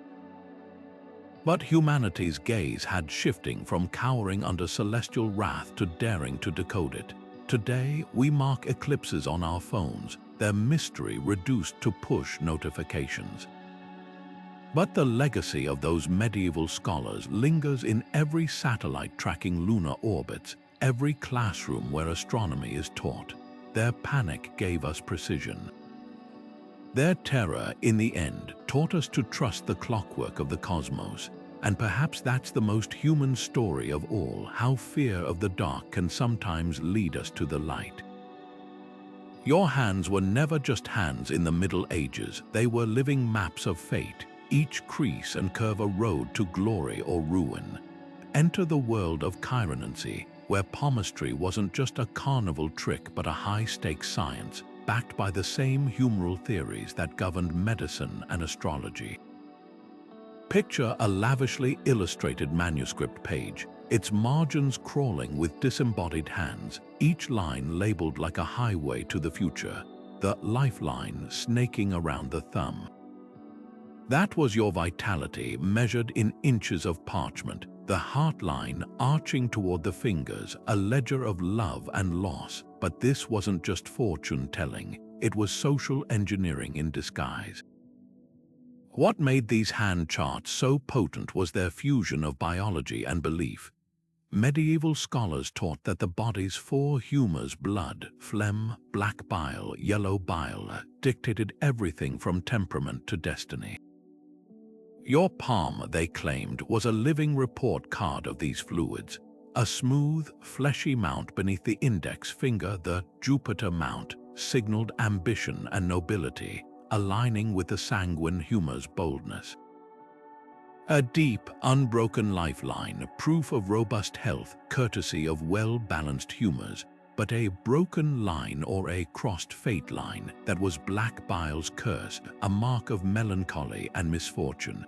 But humanity's gaze had shifting from cowering under celestial wrath to daring to decode it. Today, we mark eclipses on our phones, their mystery reduced to push notifications. But the legacy of those medieval scholars lingers in every satellite tracking lunar orbits, every classroom where astronomy is taught. Their panic gave us precision. Their terror, in the end, taught us to trust the clockwork of the cosmos. And perhaps that's the most human story of all, how fear of the dark can sometimes lead us to the light. Your hands were never just hands in the Middle Ages, they were living maps of fate, each crease and curve a road to glory or ruin. Enter the world of Chironancy, where palmistry wasn't just a carnival trick but a high-stakes science, backed by the same humoral theories that governed medicine and astrology. Picture a lavishly illustrated manuscript page, its margins crawling with disembodied hands, each line labeled like a highway to the future, the lifeline snaking around the thumb. That was your vitality measured in inches of parchment, the heart line arching toward the fingers, a ledger of love and loss. But this wasn't just fortune-telling, it was social engineering in disguise. What made these hand charts so potent was their fusion of biology and belief. Medieval scholars taught that the body's four humors, blood, phlegm, black bile, yellow bile, dictated everything from temperament to destiny. Your palm, they claimed, was a living report card of these fluids. A smooth, fleshy mount beneath the index finger, the Jupiter mount, signaled ambition and nobility, aligning with the sanguine humor's boldness. A deep, unbroken lifeline, proof of robust health, courtesy of well-balanced humors, but a broken line or a crossed fate line that was black bile's curse, a mark of melancholy and misfortune.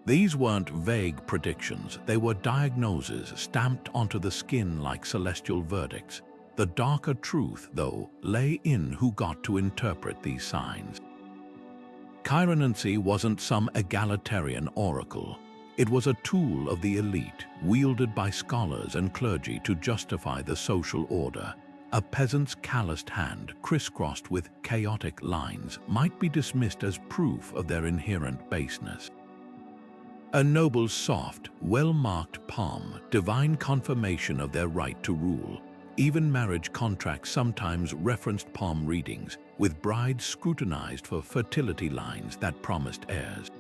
These weren't vague predictions, they were diagnoses stamped onto the skin like celestial verdicts. The darker truth, though, lay in who got to interpret these signs. Chironancy wasn't some egalitarian oracle. It was a tool of the elite, wielded by scholars and clergy to justify the social order. A peasant's calloused hand, crisscrossed with chaotic lines, might be dismissed as proof of their inherent baseness. A noble's soft, well-marked palm, divine confirmation of their right to rule. Even marriage contracts sometimes referenced palm readings, with brides scrutinized for fertility lines that promised heirs.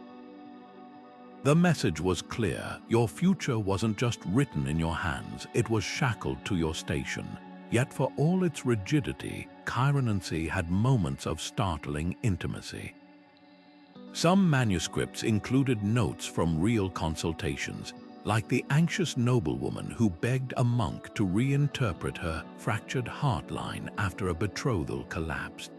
The message was clear: your future wasn't just written in your hands, it was shackled to your station. Yet for all its rigidity, Chironancy had moments of startling intimacy. Some manuscripts included notes from real consultations, like the anxious noblewoman who begged a monk to reinterpret her fractured heart line after a betrothal collapsed.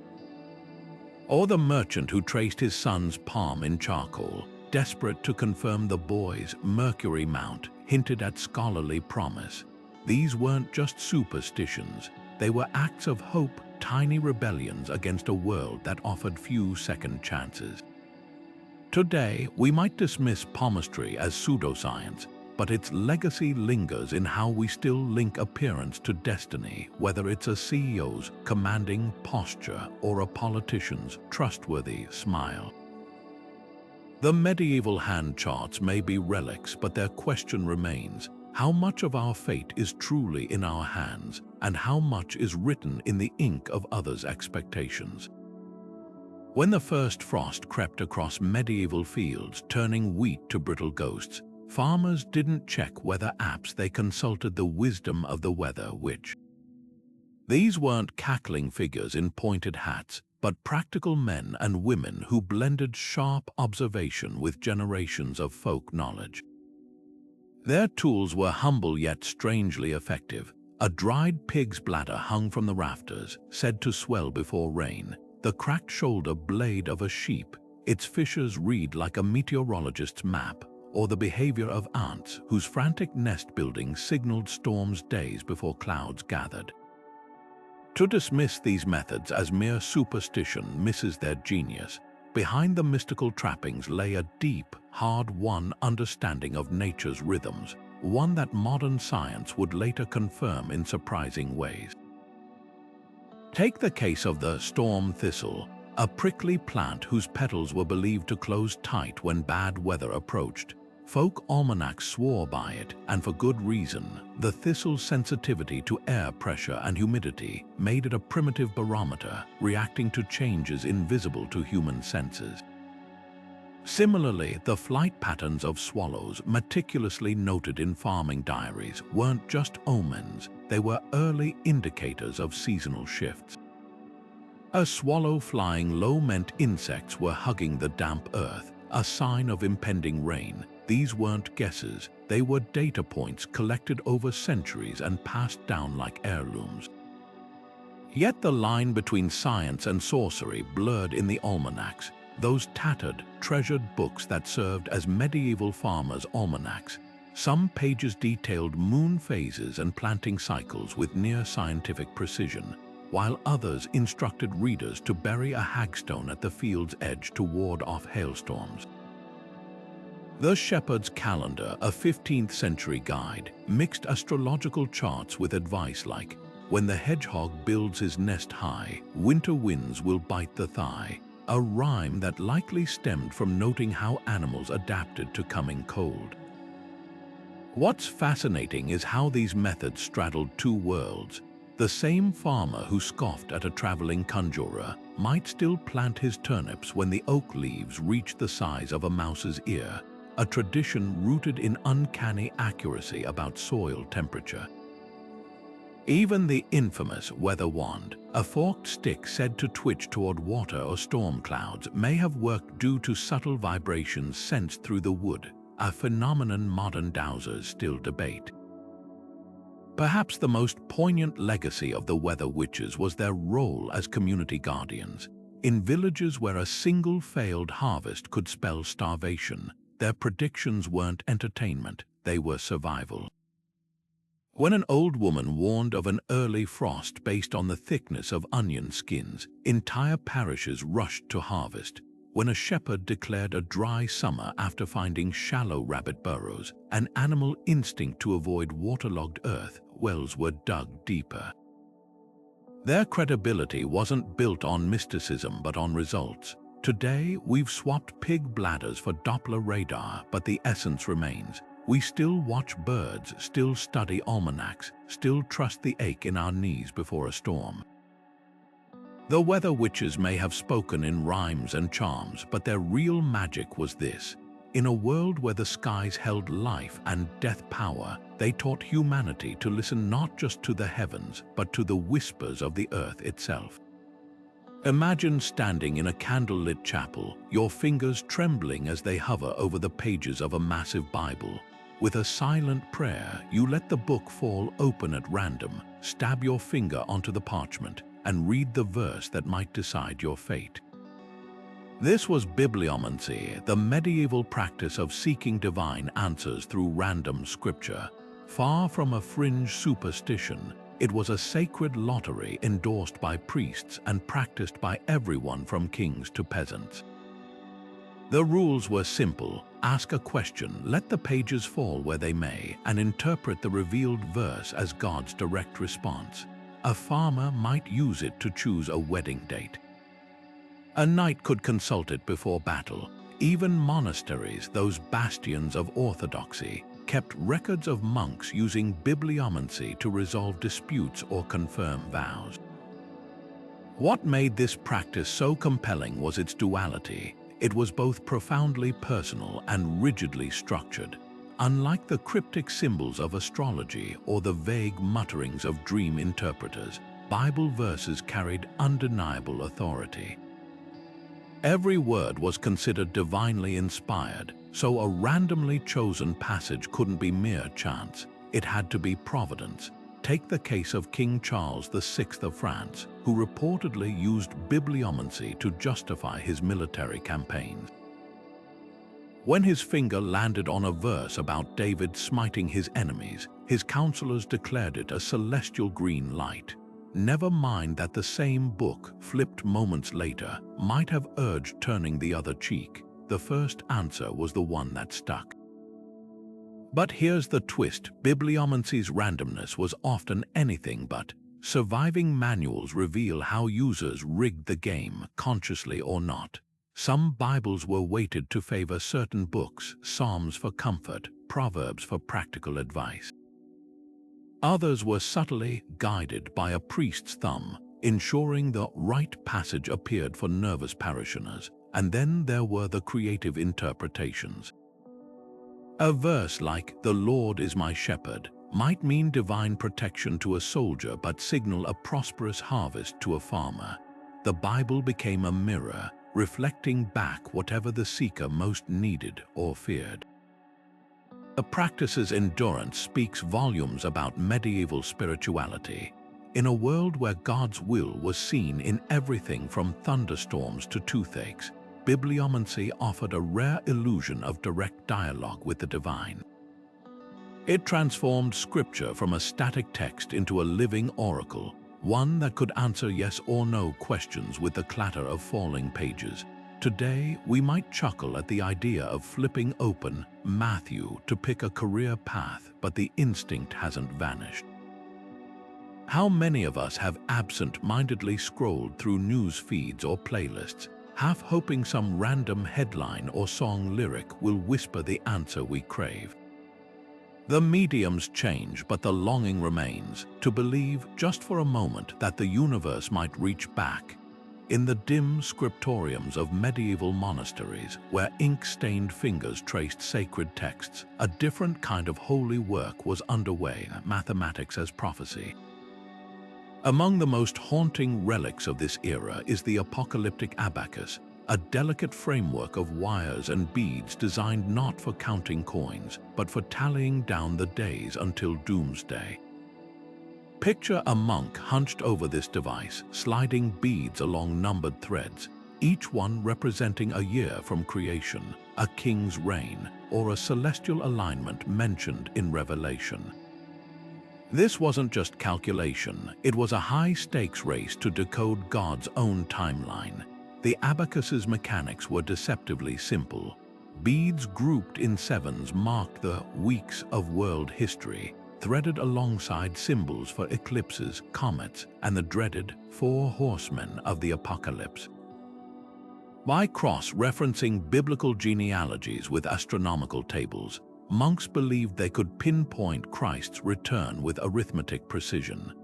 Or the merchant who traced his son's palm in charcoal, desperate to confirm the boy's Mercury mount hinted at scholarly promise. These weren't just superstitions, they were acts of hope, tiny rebellions against a world that offered few second chances. Today, we might dismiss palmistry as pseudoscience, but its legacy lingers in how we still link appearance to destiny, whether it's a CEO's commanding posture or a politician's trustworthy smile. The medieval hand charts may be relics, but their question remains: how much of our fate is truly in our hands, and how much is written in the ink of others' expectations? When the first frost crept across medieval fields, turning wheat to brittle ghosts, farmers didn't check weather apps, they consulted the wisdom of the weather witch. These weren't cackling figures in pointed hats, but practical men and women who blended sharp observation with generations of folk knowledge. Their tools were humble yet strangely effective. A dried pig's bladder hung from the rafters, said to swell before rain. The cracked shoulder blade of a sheep, its fissures read like a meteorologist's map, or the behavior of ants whose frantic nest building signaled storms days before clouds gathered. To dismiss these methods as mere superstition misses their genius. Behind the mystical trappings lay a deep, hard-won understanding of nature's rhythms, one that modern science would later confirm in surprising ways. Take the case of the storm thistle, a prickly plant whose petals were believed to close tight when bad weather approached. Folk almanacs swore by it, and for good reason. The thistle's sensitivity to air pressure and humidity made it a primitive barometer, reacting to changes invisible to human senses. Similarly, the flight patterns of swallows, meticulously noted in farming diaries, weren't just omens, they were early indicators of seasonal shifts. A swallow flying low meant insects were hugging the damp earth, a sign of impending rain. These weren't guesses, they were data points collected over centuries and passed down like heirlooms. Yet the line between science and sorcery blurred in the almanacs. those tattered, treasured books that served as medieval farmers' almanacs. Some pages detailed moon phases and planting cycles with near-scientific precision, while others instructed readers to bury a hagstone at the field's edge to ward off hailstorms. The Shepherd's Calendar, a 15th-century guide, mixed astrological charts with advice like, "When the hedgehog builds his nest high, winter winds will bite the thigh," a rhyme that likely stemmed from noting how animals adapted to coming cold. What's fascinating is how these methods straddled two worlds. The same farmer who scoffed at a traveling conjurer might still plant his turnips when the oak leaves reached the size of a mouse's ear, a tradition rooted in uncanny accuracy about soil temperature. Even the infamous weather wand, a forked stick said to twitch toward water or storm clouds, may have worked due to subtle vibrations sensed through the wood, a phenomenon modern dowsers still debate. Perhaps the most poignant legacy of the weather witches was their role as community guardians. In villages where a single failed harvest could spell starvation, their predictions weren't entertainment, they were survival. When an old woman warned of an early frost based on the thickness of onion skins, entire parishes rushed to harvest. When a shepherd declared a dry summer after finding shallow rabbit burrows, an animal instinct to avoid waterlogged earth, wells were dug deeper. Their credibility wasn't built on mysticism but on results. Today, we've swapped pig bladders for Doppler radar, but the essence remains. We still watch birds, still study almanacs, still trust the ache in our knees before a storm. The weather witches may have spoken in rhymes and charms, but their real magic was this. In a world where the skies held life and death power, they taught humanity to listen not just to the heavens, but to the whispers of the earth itself. Imagine standing in a candlelit chapel, your fingers trembling as they hover over the pages of a massive Bible. With a silent prayer, you let the book fall open at random, stab your finger onto the parchment, and read the verse that might decide your fate. This was Bibliomancy, the medieval practice of seeking divine answers through random scripture. Far from a fringe superstition, it was a sacred lottery endorsed by priests and practiced by everyone from kings to peasants. The rules were simple: ask a question, let the pages fall where they may, and interpret the revealed verse as God's direct response. A farmer might use it to choose a wedding date. A knight could consult it before battle. Even monasteries, those bastions of orthodoxy, kept records of monks using bibliomancy to resolve disputes or confirm vows. What made this practice so compelling was its duality. It was both profoundly personal and rigidly structured. Unlike the cryptic symbols of astrology or the vague mutterings of dream interpreters, Bible verses carried undeniable authority. Every word was considered divinely inspired, so a randomly chosen passage couldn't be mere chance. It had to be providence. Take the case of King Charles VI of France, who reportedly used bibliomancy to justify his military campaigns. When his finger landed on a verse about David smiting his enemies, his counselors declared it a celestial green light. Never mind that the same book, flipped moments later, might have urged turning the other cheek. The first answer was the one that stuck. But here's the twist: bibliomancy's randomness was often anything but. Surviving manuals reveal how users rigged the game, consciously or not. Some Bibles were weighted to favor certain books, Psalms for comfort, Proverbs for practical advice. Others were subtly guided by a priest's thumb, ensuring the right passage appeared for nervous parishioners. And then there were the creative interpretations. A verse like, "The Lord is my shepherd," might mean divine protection to a soldier but signal a prosperous harvest to a farmer. The Bible became a mirror, reflecting back whatever the seeker most needed or feared. The practice's endurance speaks volumes about medieval spirituality. In a world where God's will was seen in everything from thunderstorms to toothaches, Bibliomancy offered a rare illusion of direct dialogue with the divine. It transformed scripture from a static text into a living oracle, one that could answer yes or no questions with the clatter of falling pages. Today, we might chuckle at the idea of flipping open Matthew to pick a career path, but the instinct hasn't vanished. How many of us have absent-mindedly scrolled through news feeds or playlists, half hoping some random headline or song lyric will whisper the answer we crave? The mediums change, but the longing remains, to believe just for a moment that the universe might reach back. In the dim scriptoriums of medieval monasteries, where ink-stained fingers traced sacred texts, a different kind of holy work was underway, mathematics as prophecy. Among the most haunting relics of this era is the apocalyptic abacus, a delicate framework of wires and beads designed not for counting coins, but for tallying down the days until doomsday. Picture a monk hunched over this device, sliding beads along numbered threads, each one representing a year from creation, a king's reign, or a celestial alignment mentioned in Revelation. This wasn't just calculation, it was a high-stakes race to decode God's own timeline. The abacus's mechanics were deceptively simple. Beads grouped in sevens marked the weeks of world history, threaded alongside symbols for eclipses, comets, and the dreaded 4 horsemen of the apocalypse. By cross-referencing biblical genealogies with astronomical tables, monks believed they could pinpoint Christ's return with arithmetic precision.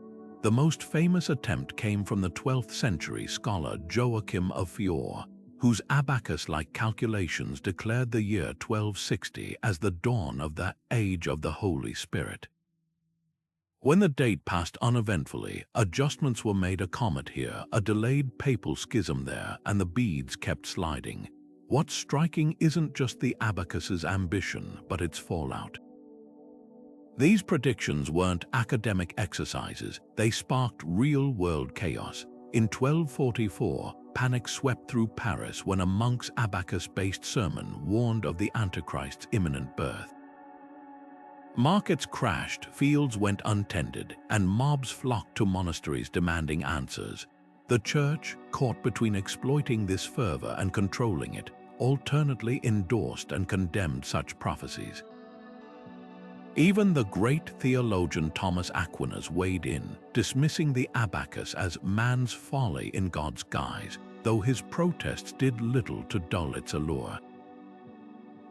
The most famous attempt came from the 12th century scholar Joachim of Fiore, whose abacus-like calculations declared the year 1260 as the dawn of the Age of the Holy Spirit. When the date passed uneventfully, adjustments were made: a comet here, a delayed papal schism there, and the beads kept sliding. What's striking isn't just the abacus's ambition, but its fallout. These predictions weren't academic exercises, they sparked real-world chaos. In 1244, panic swept through Paris when a monk's abacus-based sermon warned of the Antichrist's imminent birth. Markets crashed, fields went untended, and mobs flocked to monasteries demanding answers. The Church, caught between exploiting this fervor and controlling it, alternately endorsed and condemned such prophecies. Even the great theologian Thomas Aquinas weighed in, dismissing the abacus as man's folly in God's guise, though his protests did little to dull its allure.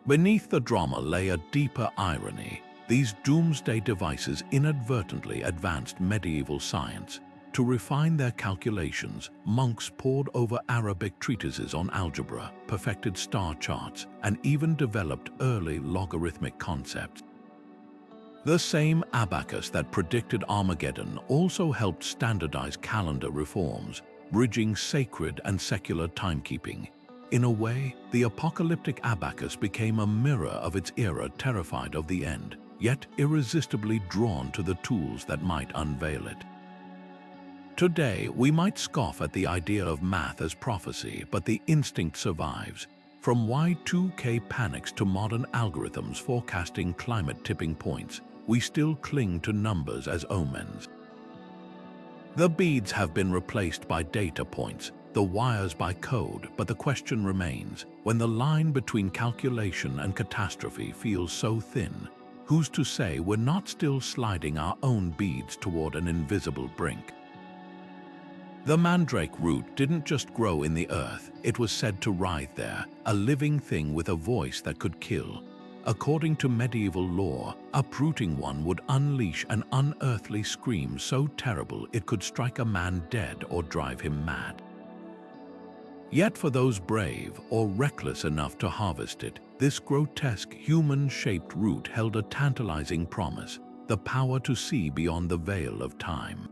Beneath the drama lay a deeper irony. These doomsday devices inadvertently advanced medieval science. To refine their calculations, monks pored over Arabic treatises on algebra, perfected star charts, and even developed early logarithmic concepts. The same abacus that predicted Armageddon also helped standardize calendar reforms, bridging sacred and secular timekeeping. In a way, the apocalyptic abacus became a mirror of its era, terrified of the end, yet irresistibly drawn to the tools that might unveil it. Today, we might scoff at the idea of math as prophecy, but the instinct survives. From Y2K panics to modern algorithms forecasting climate tipping points, we still cling to numbers as omens. The beads have been replaced by data points, the wires by code, but the question remains: when the line between calculation and catastrophe feels so thin, who's to say we're not still sliding our own beads toward an invisible brink? The Mandrake root didn't just grow in the earth, it was said to writhe there, a living thing with a voice that could kill. According to medieval lore, uprooting one would unleash an unearthly scream so terrible it could strike a man dead or drive him mad. Yet for those brave or reckless enough to harvest it, this grotesque human-shaped root held a tantalizing promise: the power to see beyond the veil of time.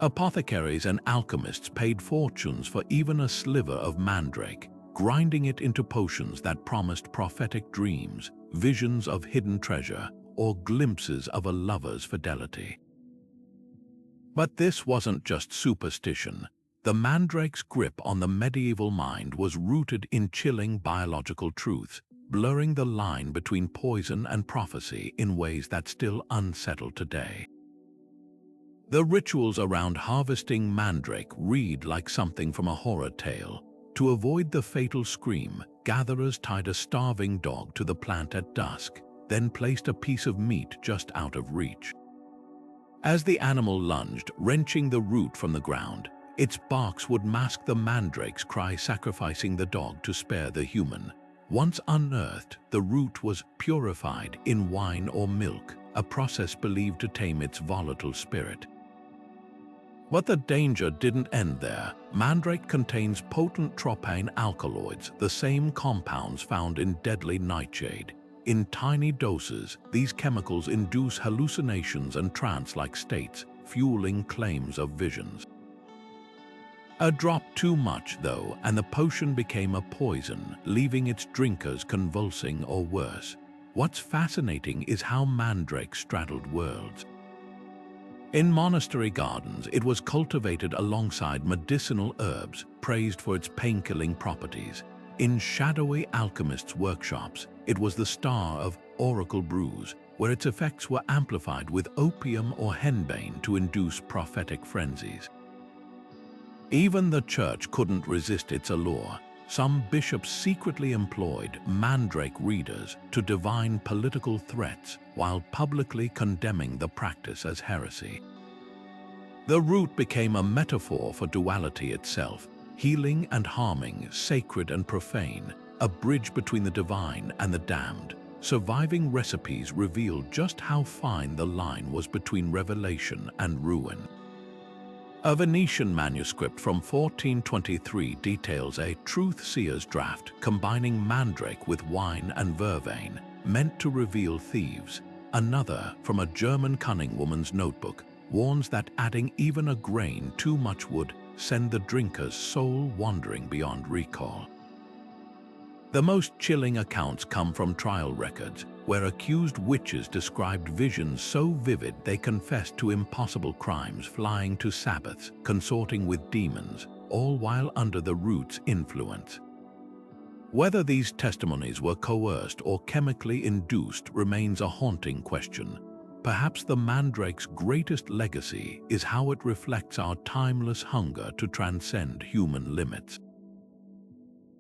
Apothecaries and alchemists paid fortunes for even a sliver of mandrake, grinding it into potions that promised prophetic dreams, visions of hidden treasure, or glimpses of a lover's fidelity. But this wasn't just superstition. The Mandrake's grip on the medieval mind was rooted in chilling biological truths, blurring the line between poison and prophecy in ways that still unsettle today. The rituals around harvesting Mandrake read like something from a horror tale. To avoid the fatal scream, gatherers tied a starving dog to the plant at dusk, then placed a piece of meat just out of reach. As the animal lunged, wrenching the root from the ground, its barks would mask the mandrake's cry, sacrificing the dog to spare the human. Once unearthed, the root was purified in wine or milk, a process believed to tame its volatile spirit. But the danger didn't end there. Mandrake contains potent tropane alkaloids, the same compounds found in deadly nightshade. In tiny doses, these chemicals induce hallucinations and trance-like states, fueling claims of visions. A drop too much, though, and the potion became a poison, leaving its drinkers convulsing or worse. What's fascinating is how Mandrake straddled worlds. In monastery gardens, it was cultivated alongside medicinal herbs, praised for its pain-killing properties. In shadowy alchemists' workshops, it was the star of oracle brews, where its effects were amplified with opium or henbane to induce prophetic frenzies. Even the church couldn't resist its allure. Some bishops secretly employed mandrake readers to divine political threats while publicly condemning the practice as heresy. The root became a metaphor for duality itself, healing and harming, sacred and profane, a bridge between the divine and the damned. Surviving recipes revealed just how fine the line was between revelation and ruin. A Venetian manuscript from 1423 details a truth-seer's draft combining mandrake with wine and vervain, meant to reveal thieves. Another, from a German cunning woman's notebook, warns that adding even a grain too much would send the drinker's soul wandering beyond recall. The most chilling accounts come from trial records, where accused witches described visions so vivid they confessed to impossible crimes, flying to Sabbaths, consorting with demons, all while under the root's influence. Whether these testimonies were coerced or chemically induced remains a haunting question. Perhaps the mandrake's greatest legacy is how it reflects our timeless hunger to transcend human limits.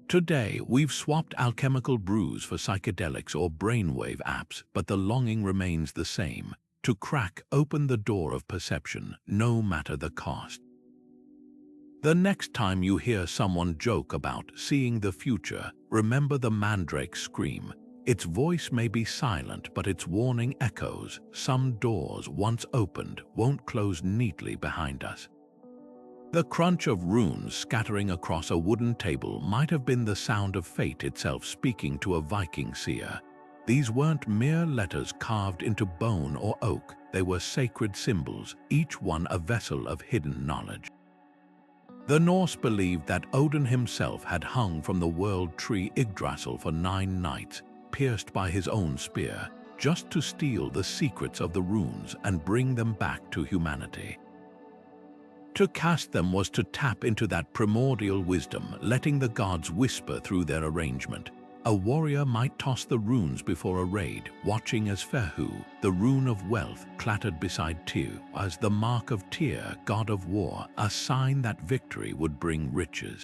Today, we've swapped alchemical brews for psychedelics or brainwave apps, but the longing remains the same: to crack open the door of perception, no matter the cost. The next time you hear someone joke about seeing the future, remember the mandrake's scream. Its voice may be silent, but its warning echoes. Some doors, once opened, won't close neatly behind us. The crunch of runes scattering across a wooden table might have been the sound of fate itself speaking to a Viking seer. These weren't mere letters carved into bone or oak, they were sacred symbols, each one a vessel of hidden knowledge. The Norse believed that Odin himself had hung from the world tree Yggdrasil for 9 nights, pierced by his own spear, just to steal the secrets of the runes and bring them back to humanity. To cast them was to tap into that primordial wisdom, letting the gods whisper through their arrangement. A warrior might toss the runes before a raid, watching as Fehu, the rune of wealth, clattered beside Tyr as the mark of Tyr, god of war, a sign that victory would bring riches.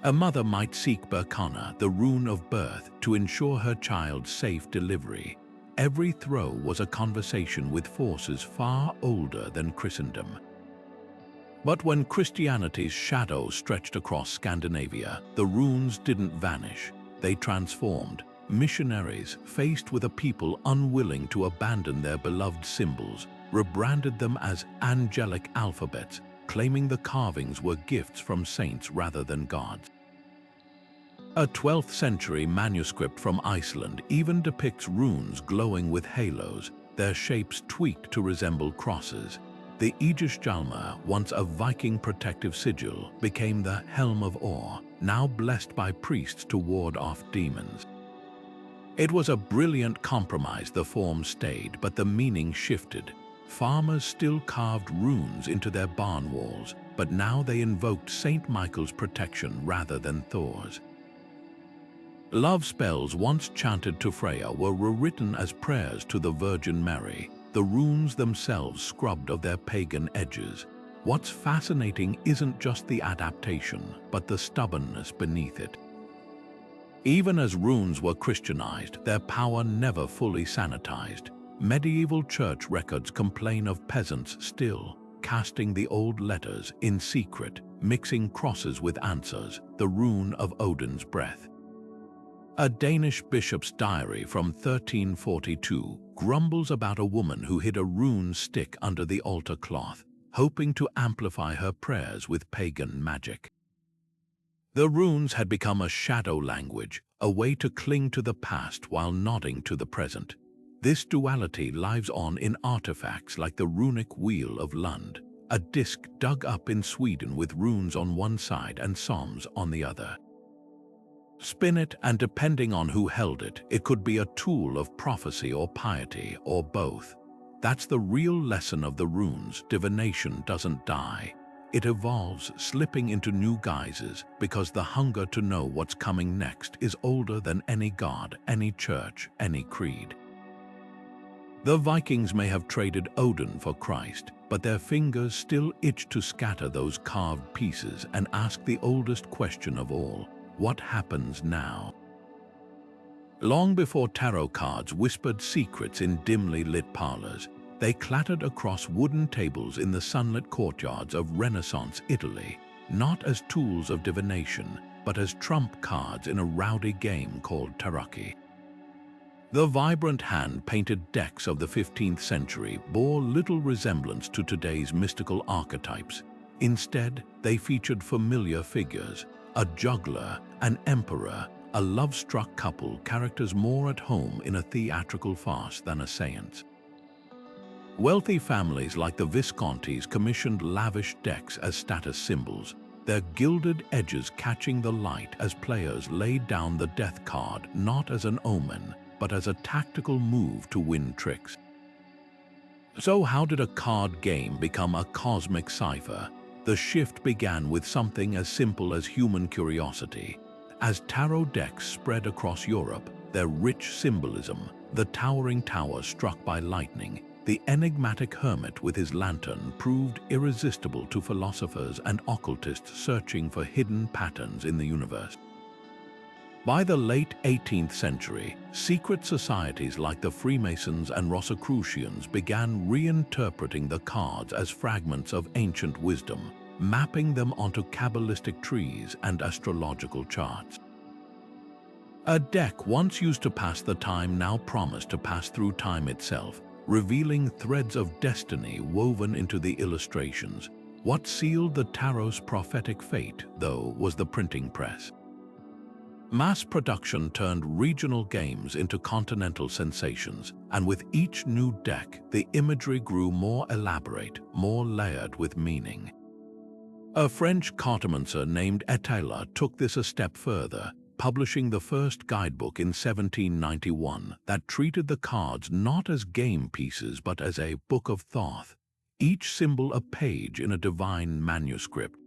A mother might seek Berkana, the rune of birth, to ensure her child's safe delivery. Every throw was a conversation with forces far older than Christendom. But when Christianity's shadow stretched across Scandinavia, the runes didn't vanish, they transformed. Missionaries, faced with a people unwilling to abandon their beloved symbols, rebranded them as angelic alphabets, claiming the carvings were gifts from saints rather than gods. A 12th century manuscript from Iceland even depicts runes glowing with halos, their shapes tweaked to resemble crosses. The Aegis-Hjalmar, once a Viking protective sigil, became the Helm of Or, now blessed by priests to ward off demons. It was a brilliant compromise. The form stayed, but the meaning shifted. Farmers still carved runes into their barn walls, but now they invoked Saint Michael's protection rather than Thor's. Love spells once chanted to Freya were rewritten as prayers to the Virgin Mary, the runes themselves scrubbed of their pagan edges. What's fascinating isn't just the adaptation, but the stubbornness beneath it. Even as runes were Christianized, their power never fully sanitized. Medieval church records complain of peasants still casting the old letters in secret, mixing crosses with answers, the rune of Odin's breath. A Danish bishop's diary from 1342 grumbles about a woman who hid a rune stick under the altar cloth, hoping to amplify her prayers with pagan magic. The runes had become a shadow language, a way to cling to the past while nodding to the present. This duality lives on in artifacts like the runic wheel of Lund, a disc dug up in Sweden with runes on one side and psalms on the other. Spin it, and depending on who held it, it could be a tool of prophecy or piety, or both. That's the real lesson of the runes. Divination doesn't die. It evolves, slipping into new guises, because the hunger to know what's coming next is older than any god, any church, any creed. The Vikings may have traded Odin for Christ, but their fingers still itch to scatter those carved pieces and ask the oldest question of all: what happens now? Long before tarot cards whispered secrets in dimly lit parlors, they clattered across wooden tables in the sunlit courtyards of Renaissance Italy, not as tools of divination, but as trump cards in a rowdy game called tarocchi. The vibrant hand-painted decks of the 15th century bore little resemblance to today's mystical archetypes. Instead, they featured familiar figures: a juggler, an emperor, a love-struck couple, characters more at home in a theatrical farce than a seance. Wealthy families like the Viscontis commissioned lavish decks as status symbols, their gilded edges catching the light as players laid down the death card not as an omen, but as a tactical move to win tricks. So how did a card game become a cosmic cipher? The shift began with something as simple as human curiosity. As tarot decks spread across Europe, their rich symbolism, the towering tower struck by lightning, the enigmatic hermit with his lantern, proved irresistible to philosophers and occultists searching for hidden patterns in the universe. By the late 18th century, secret societies like the Freemasons and Rosicrucians began reinterpreting the cards as fragments of ancient wisdom, mapping them onto Kabbalistic trees and astrological charts. A deck once used to pass the time now promised to pass through time itself, revealing threads of destiny woven into the illustrations. What sealed the tarot's prophetic fate, though, was the printing press. Mass production turned regional games into continental sensations, and with each new deck, the imagery grew more elaborate, more layered with meaning. A French cartomancer named Étaler took this a step further, publishing the first guidebook in 1791 that treated the cards not as game pieces but as a book of thought, each symbol a page in a divine manuscript.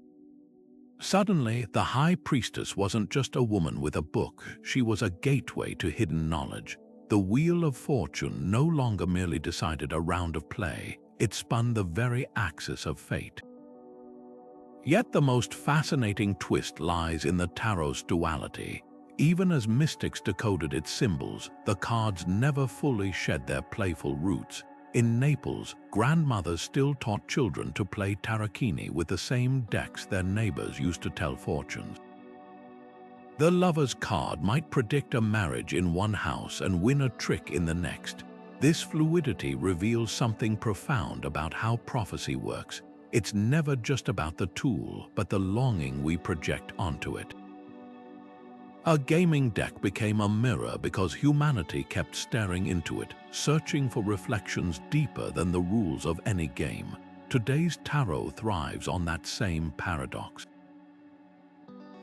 Suddenly, the high priestess wasn't just a woman with a book, she was a gateway to hidden knowledge. The wheel of fortune no longer merely decided a round of play, it spun the very axis of fate. Yet the most fascinating twist lies in the tarot's duality. Even as mystics decoded its symbols, the cards never fully shed their playful roots. In Naples, grandmothers still taught children to play tarocchini with the same decks their neighbors used to tell fortunes. The lover's card might predict a marriage in one house and win a trick in the next. This fluidity reveals something profound about how prophecy works. It's never just about the tool, but the longing we project onto it. A gaming deck became a mirror because humanity kept staring into it, searching for reflections deeper than the rules of any game. Today's tarot thrives on that same paradox.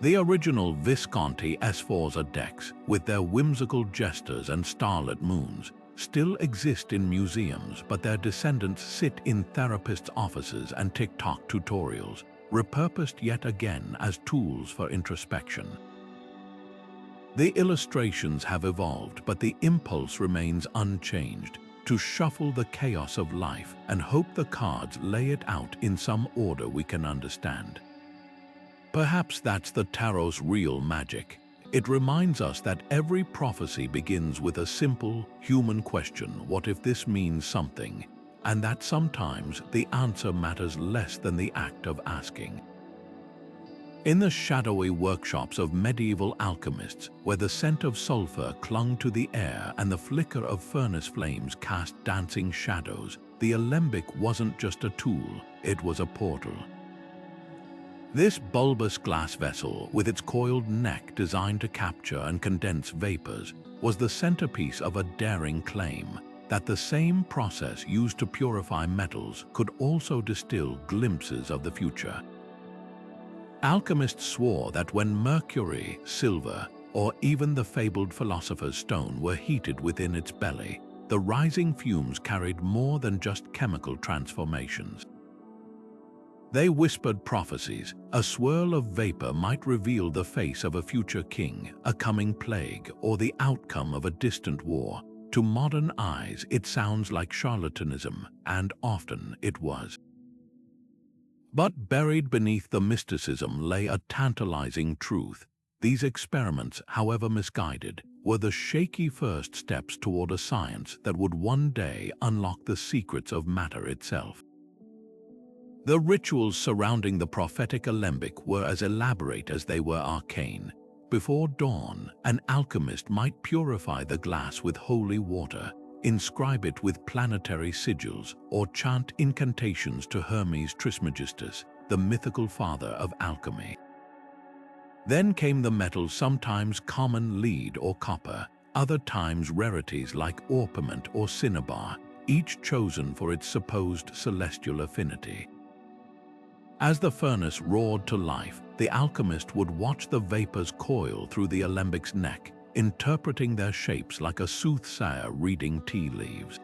The original Visconti Sforza decks, with their whimsical jesters and starlit moons, still exist in museums, but their descendants sit in therapists' offices and TikTok tutorials. repurposed yet again as tools for introspection. The illustrations have evolved, but the impulse remains unchanged: to shuffle the chaos of life and hope the cards lay it out in some order we can understand. Perhaps that's the tarot's real magic. It reminds us that every prophecy begins with a simple, human question: what if this means something? And that sometimes the answer matters less than the act of asking. In the shadowy workshops of medieval alchemists, where the scent of sulfur clung to the air and the flicker of furnace flames cast dancing shadows, the alembic wasn't just a tool, it was a portal. This bulbous glass vessel, with its coiled neck designed to capture and condense vapors, was the centerpiece of a daring claim that the same process used to purify metals could also distill glimpses of the future. Alchemists swore that when mercury, silver, or even the fabled philosopher's stone were heated within its belly, the rising fumes carried more than just chemical transformations. They whispered prophecies. A swirl of vapor might reveal the face of a future king, a coming plague, or the outcome of a distant war. To modern eyes, it sounds like charlatanism, and often it was. But buried beneath the mysticism lay a tantalizing truth. These experiments, however misguided, were the shaky first steps toward a science that would one day unlock the secrets of matter itself. The rituals surrounding the prophetic alembic were as elaborate as they were arcane. Before dawn, an alchemist might purify the glass with holy water, inscribe it with planetary sigils, or chant incantations to Hermes Trismegistus, the mythical father of alchemy. Then came the metals, sometimes common lead or copper, other times rarities like orpiment or cinnabar, each chosen for its supposed celestial affinity. As the furnace roared to life, the alchemist would watch the vapors coil through the alembic's neck, interpreting their shapes like a soothsayer reading tea leaves.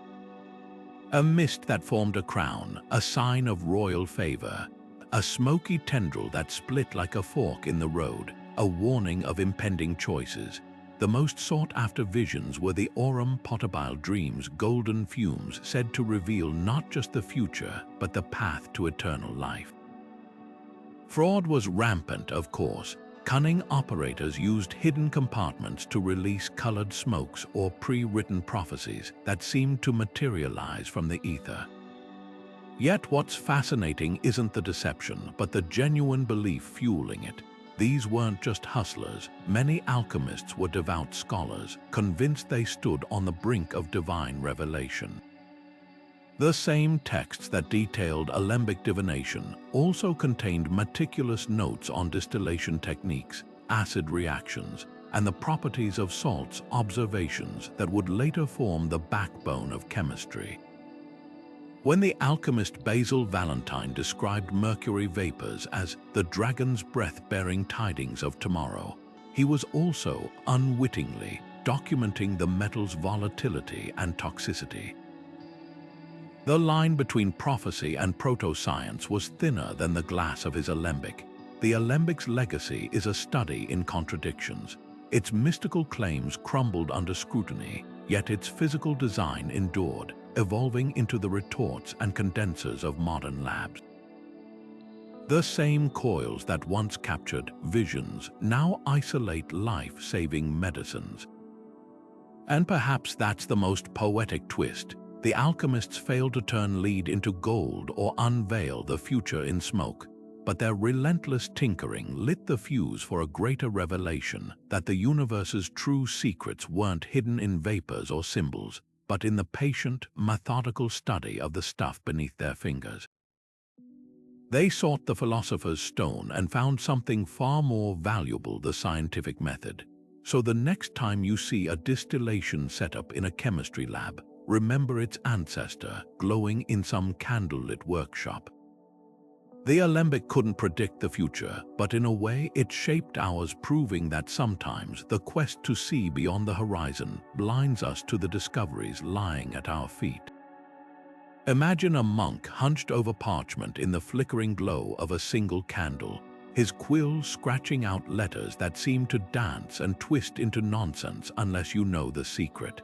A mist that formed a crown, a sign of royal favor; a smoky tendril that split like a fork in the road, a warning of impending choices. The most sought-after visions were the aurum potable dreams, golden fumes said to reveal not just the future, but the path to eternal life. Fraud was rampant, of course. Cunning operators used hidden compartments to release colored smokes or pre-written prophecies that seemed to materialize from the ether. Yet what's fascinating isn't the deception, but the genuine belief fueling it. These weren't just hustlers. Many alchemists were devout scholars, convinced they stood on the brink of divine revelation. The same texts that detailed alembic divination also contained meticulous notes on distillation techniques, acid reactions, and the properties of salts, observations that would later form the backbone of chemistry. When the alchemist Basil Valentine described mercury vapors as the dragon's breath bearing tidings of tomorrow, he was also unwittingly documenting the metal's volatility and toxicity. The line between prophecy and proto-science was thinner than the glass of his alembic. The alembic's legacy is a study in contradictions. Its mystical claims crumbled under scrutiny, yet its physical design endured, evolving into the retorts and condensers of modern labs. The same coils that once captured visions now isolate life-saving medicines. And perhaps that's the most poetic twist. The alchemists failed to turn lead into gold or unveil the future in smoke, but their relentless tinkering lit the fuse for a greater revelation: that the universe's true secrets weren't hidden in vapors or symbols, but in the patient, methodical study of the stuff beneath their fingers. They sought the philosopher's stone and found something far more valuable: the scientific method. So the next time you see a distillation setup in a chemistry lab, remember its ancestor glowing in some candlelit workshop. The alembic couldn't predict the future, but in a way it shaped ours, proving that sometimes the quest to see beyond the horizon blinds us to the discoveries lying at our feet. Imagine a monk hunched over parchment in the flickering glow of a single candle, his quill scratching out letters that seem to dance and twist into nonsense unless you know the secret.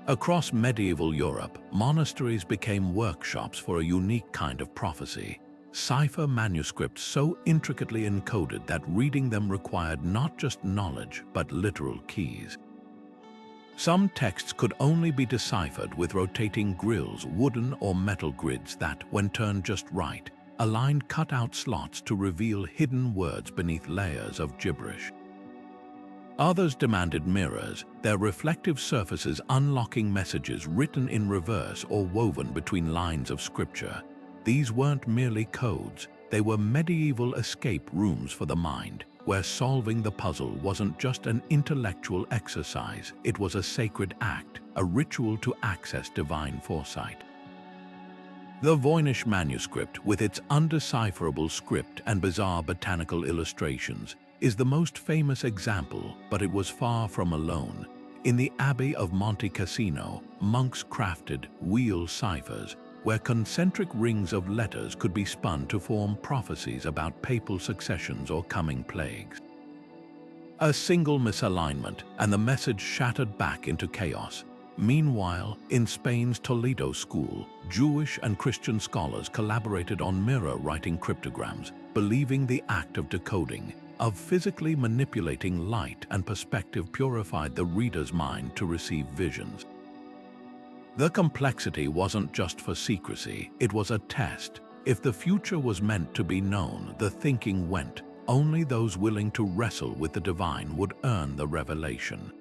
Across medieval Europe, monasteries became workshops for a unique kind of prophecy. Cipher manuscripts so intricately encoded that reading them required not just knowledge, but literal keys. Some texts could only be deciphered with rotating grills, wooden or metal grids that, when turned just right, aligned cut-out slots to reveal hidden words beneath layers of gibberish. Others demanded mirrors, their reflective surfaces unlocking messages written in reverse or woven between lines of scripture. These weren't merely codes, they were medieval escape rooms for the mind, where solving the puzzle wasn't just an intellectual exercise, it was a sacred act, a ritual to access divine foresight. The Voynich manuscript, with its undecipherable script and bizarre botanical illustrations, is the most famous example, but it was far from alone. In the Abbey of Monte Cassino, monks crafted wheel ciphers, where concentric rings of letters could be spun to form prophecies about papal successions or coming plagues. A single misalignment, and the message shattered back into chaos. Meanwhile, in Spain's Toledo school, Jewish and Christian scholars collaborated on mirror writing cryptograms, believing the act of decoding, of physically manipulating light and perspective purified the reader's mind to receive visions. The complexity wasn't just for secrecy, it was a test. If the future was meant to be known, the thinking went. Only those willing to wrestle with the divine would earn the revelation.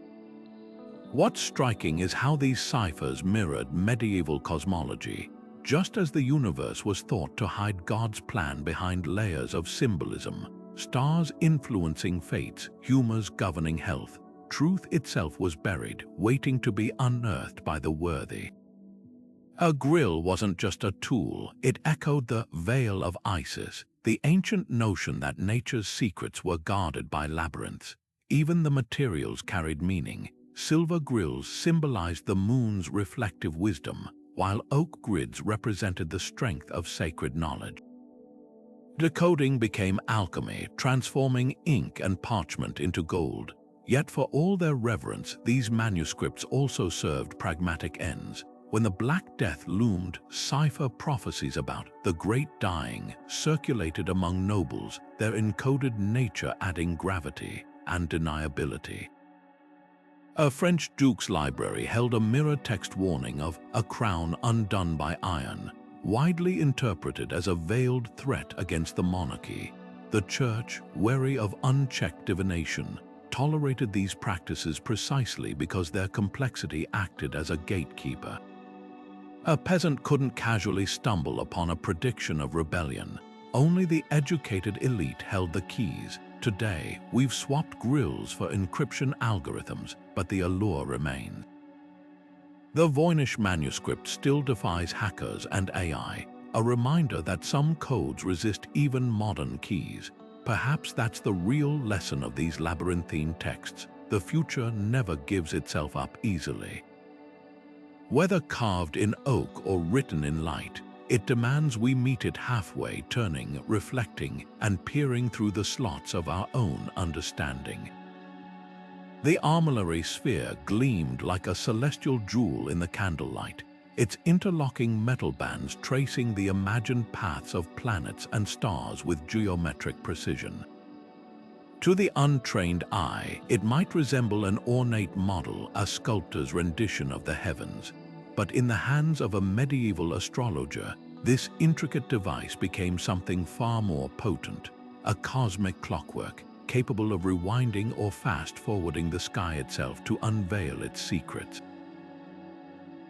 What's striking is how these ciphers mirrored medieval cosmology. Just as the universe was thought to hide God's plan behind layers of symbolism, stars influencing fates, humors governing health, truth itself was buried, waiting to be unearthed by the worthy. A grill wasn't just a tool, it echoed the veil of Isis, the ancient notion that nature's secrets were guarded by labyrinths. Even the materials carried meaning. Silver grills symbolized the moon's reflective wisdom, while oak grids represented the strength of sacred knowledge. Decoding became alchemy, transforming ink and parchment into gold. Yet for all their reverence, these manuscripts also served pragmatic ends. When the Black Death loomed, cipher prophecies about the Great Dying circulated among nobles, their encoded nature adding gravity and deniability. A French duke's library held a mirror text warning of a crown undone by iron, widely interpreted as a veiled threat against the monarchy. The church, wary of unchecked divination, tolerated these practices precisely because their complexity acted as a gatekeeper. A peasant couldn't casually stumble upon a prediction of rebellion. Only the educated elite held the keys. Today, we've swapped grills for encryption algorithms, but the allure remains. The Voynich manuscript still defies hackers and AI, a reminder that some codes resist even modern keys. Perhaps that's the real lesson of these labyrinthine texts. The future never gives itself up easily. Whether carved in oak or written in light, it demands we meet it halfway, turning, reflecting, and peering through the slots of our own understanding. The Armillary sphere gleamed like a celestial jewel in the candlelight, its interlocking metal bands tracing the imagined paths of planets and stars with geometric precision. To the untrained eye, it might resemble an ornate model, a sculptor's rendition of the heavens. But in the hands of a medieval astrologer, this intricate device became something far more potent, a cosmic clockwork, capable of rewinding or fast-forwarding the sky itself to unveil its secrets.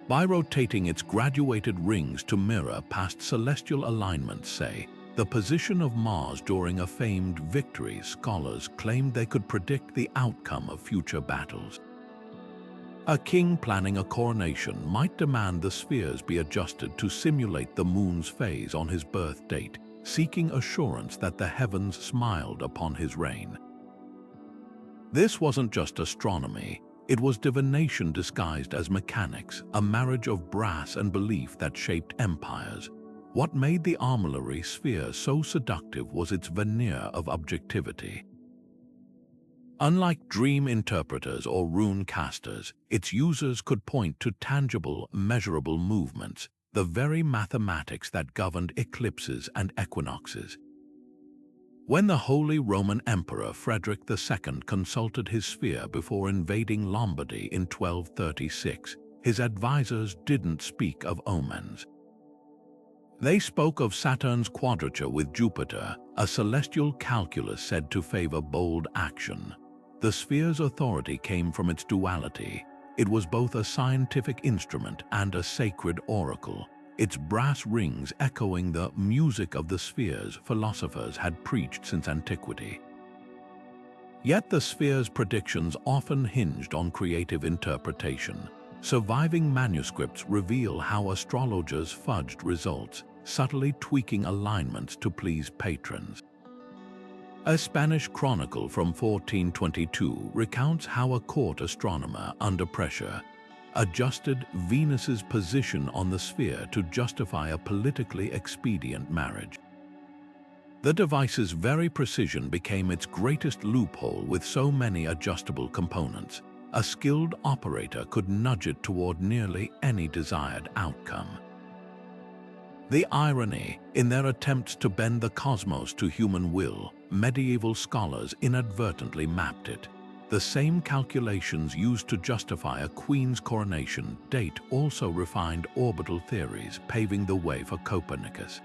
By rotating its graduated rings to mirror past celestial alignments, say, the position of Mars during a famed victory, scholars claimed they could predict the outcome of future battles. A king planning a coronation might demand the spheres be adjusted to simulate the moon's phase on his birth date, seeking assurance that the heavens smiled upon his reign. This wasn't just astronomy, It was divination disguised as mechanics, a marriage of brass and belief that shaped empires. What made the Armillary sphere so seductive was its veneer of objectivity. Unlike dream interpreters or rune casters, its users could point to tangible, measurable movements, the very mathematics that governed eclipses and equinoxes. When the Holy Roman Emperor Frederick II consulted his sphere before invading Lombardy in 1236, his advisors didn't speak of omens. They spoke of Saturn's quadrature with Jupiter, a celestial calculus said to favor bold action. The sphere's authority came from its duality. It was both a scientific instrument and a sacred oracle, its brass rings echoing the music of the spheres philosophers had preached since antiquity. Yet the sphere's predictions often hinged on creative interpretation. Surviving manuscripts reveal how astrologers fudged results, subtly tweaking alignments to please patrons. A Spanish chronicle from 1422 recounts how a court astronomer, under pressure, adjusted Venus's position on the sphere to justify a politically expedient marriage. The device's very precision became its greatest loophole. With so many adjustable components, a skilled operator could nudge it toward nearly any desired outcome. The irony, in their attempts to bend the cosmos to human will, medieval scholars inadvertently mapped it. The same calculations used to justify a queen's coronation date also refined orbital theories, paving the way for Copernicus.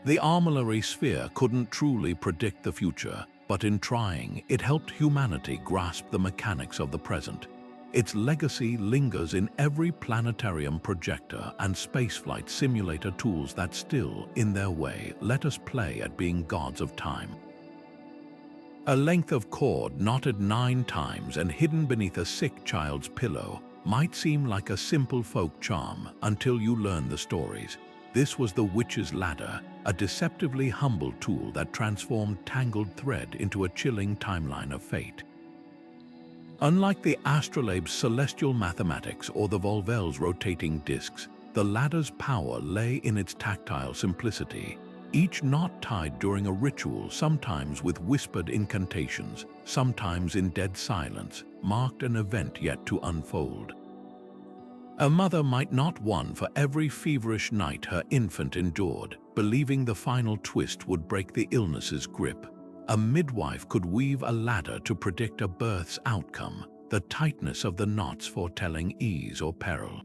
The Armillary sphere couldn't truly predict the future, but in trying, it helped humanity grasp the mechanics of the present. Its legacy lingers in every planetarium projector and spaceflight simulator tools that still, in their way, let us play at being gods of time. A length of cord knotted 9 times and hidden beneath a sick child's pillow might seem like a simple folk charm until you learn the stories. This was the witch's ladder, a deceptively humble tool that transformed tangled thread into a chilling timeline of fate. Unlike the Astrolabes' celestial mathematics or the Volvells' rotating discs, the ladder's power lay in its tactile simplicity. Each knot tied during a ritual, sometimes with whispered incantations, sometimes in dead silence, marked an event yet to unfold. A mother might knot one for every feverish night her infant endured, believing the final twist would break the illness's grip. A midwife could weave a ladder to predict a birth's outcome, the tightness of the knots foretelling ease or peril.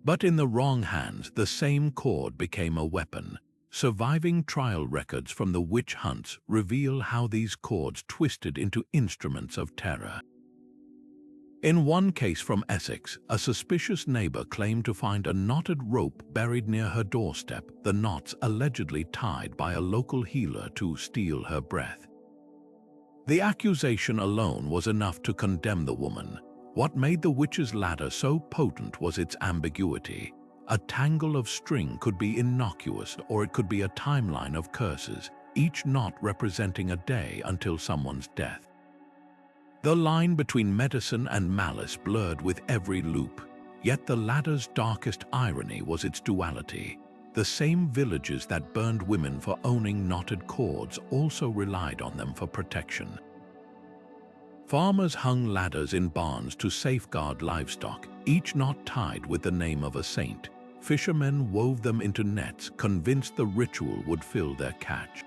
But in the wrong hands, the same cord became a weapon. Surviving trial records from the witch hunts reveal how these cords twisted into instruments of terror. In one case from Essex, a suspicious neighbor claimed to find a knotted rope buried near her doorstep, the knots allegedly tied by a local healer to steal her breath. The accusation alone was enough to condemn the woman. What made the witch's ladder so potent was its ambiguity. A tangle of string could be innocuous, or it could be a timeline of curses, each knot representing a day until someone's death. The line between medicine and malice blurred with every loop, yet the ladder's darkest irony was its duality. The same villages that burned women for owning knotted cords also relied on them for protection. Farmers hung ladders in barns to safeguard livestock, each knot tied with the name of a saint. Fishermen wove them into nets, convinced the ritual would fill their catch.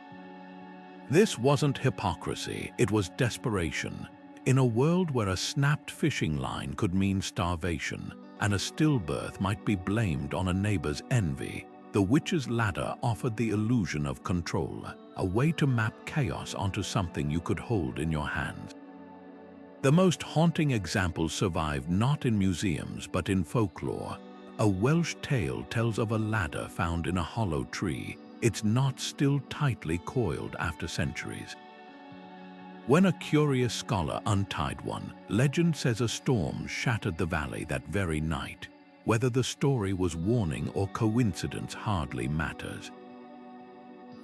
This wasn't hypocrisy, it was desperation. In a world where a snapped fishing line could mean starvation, and a stillbirth might be blamed on a neighbor's envy, the witch's ladder offered the illusion of control, a way to map chaos onto something you could hold in your hands. The most haunting examples survive not in museums but in folklore. A Welsh tale tells of a ladder found in a hollow tree, its knot still tightly coiled after centuries. When a curious scholar untied one, legend says a storm shattered the valley that very night. Whether the story was warning or coincidence hardly matters.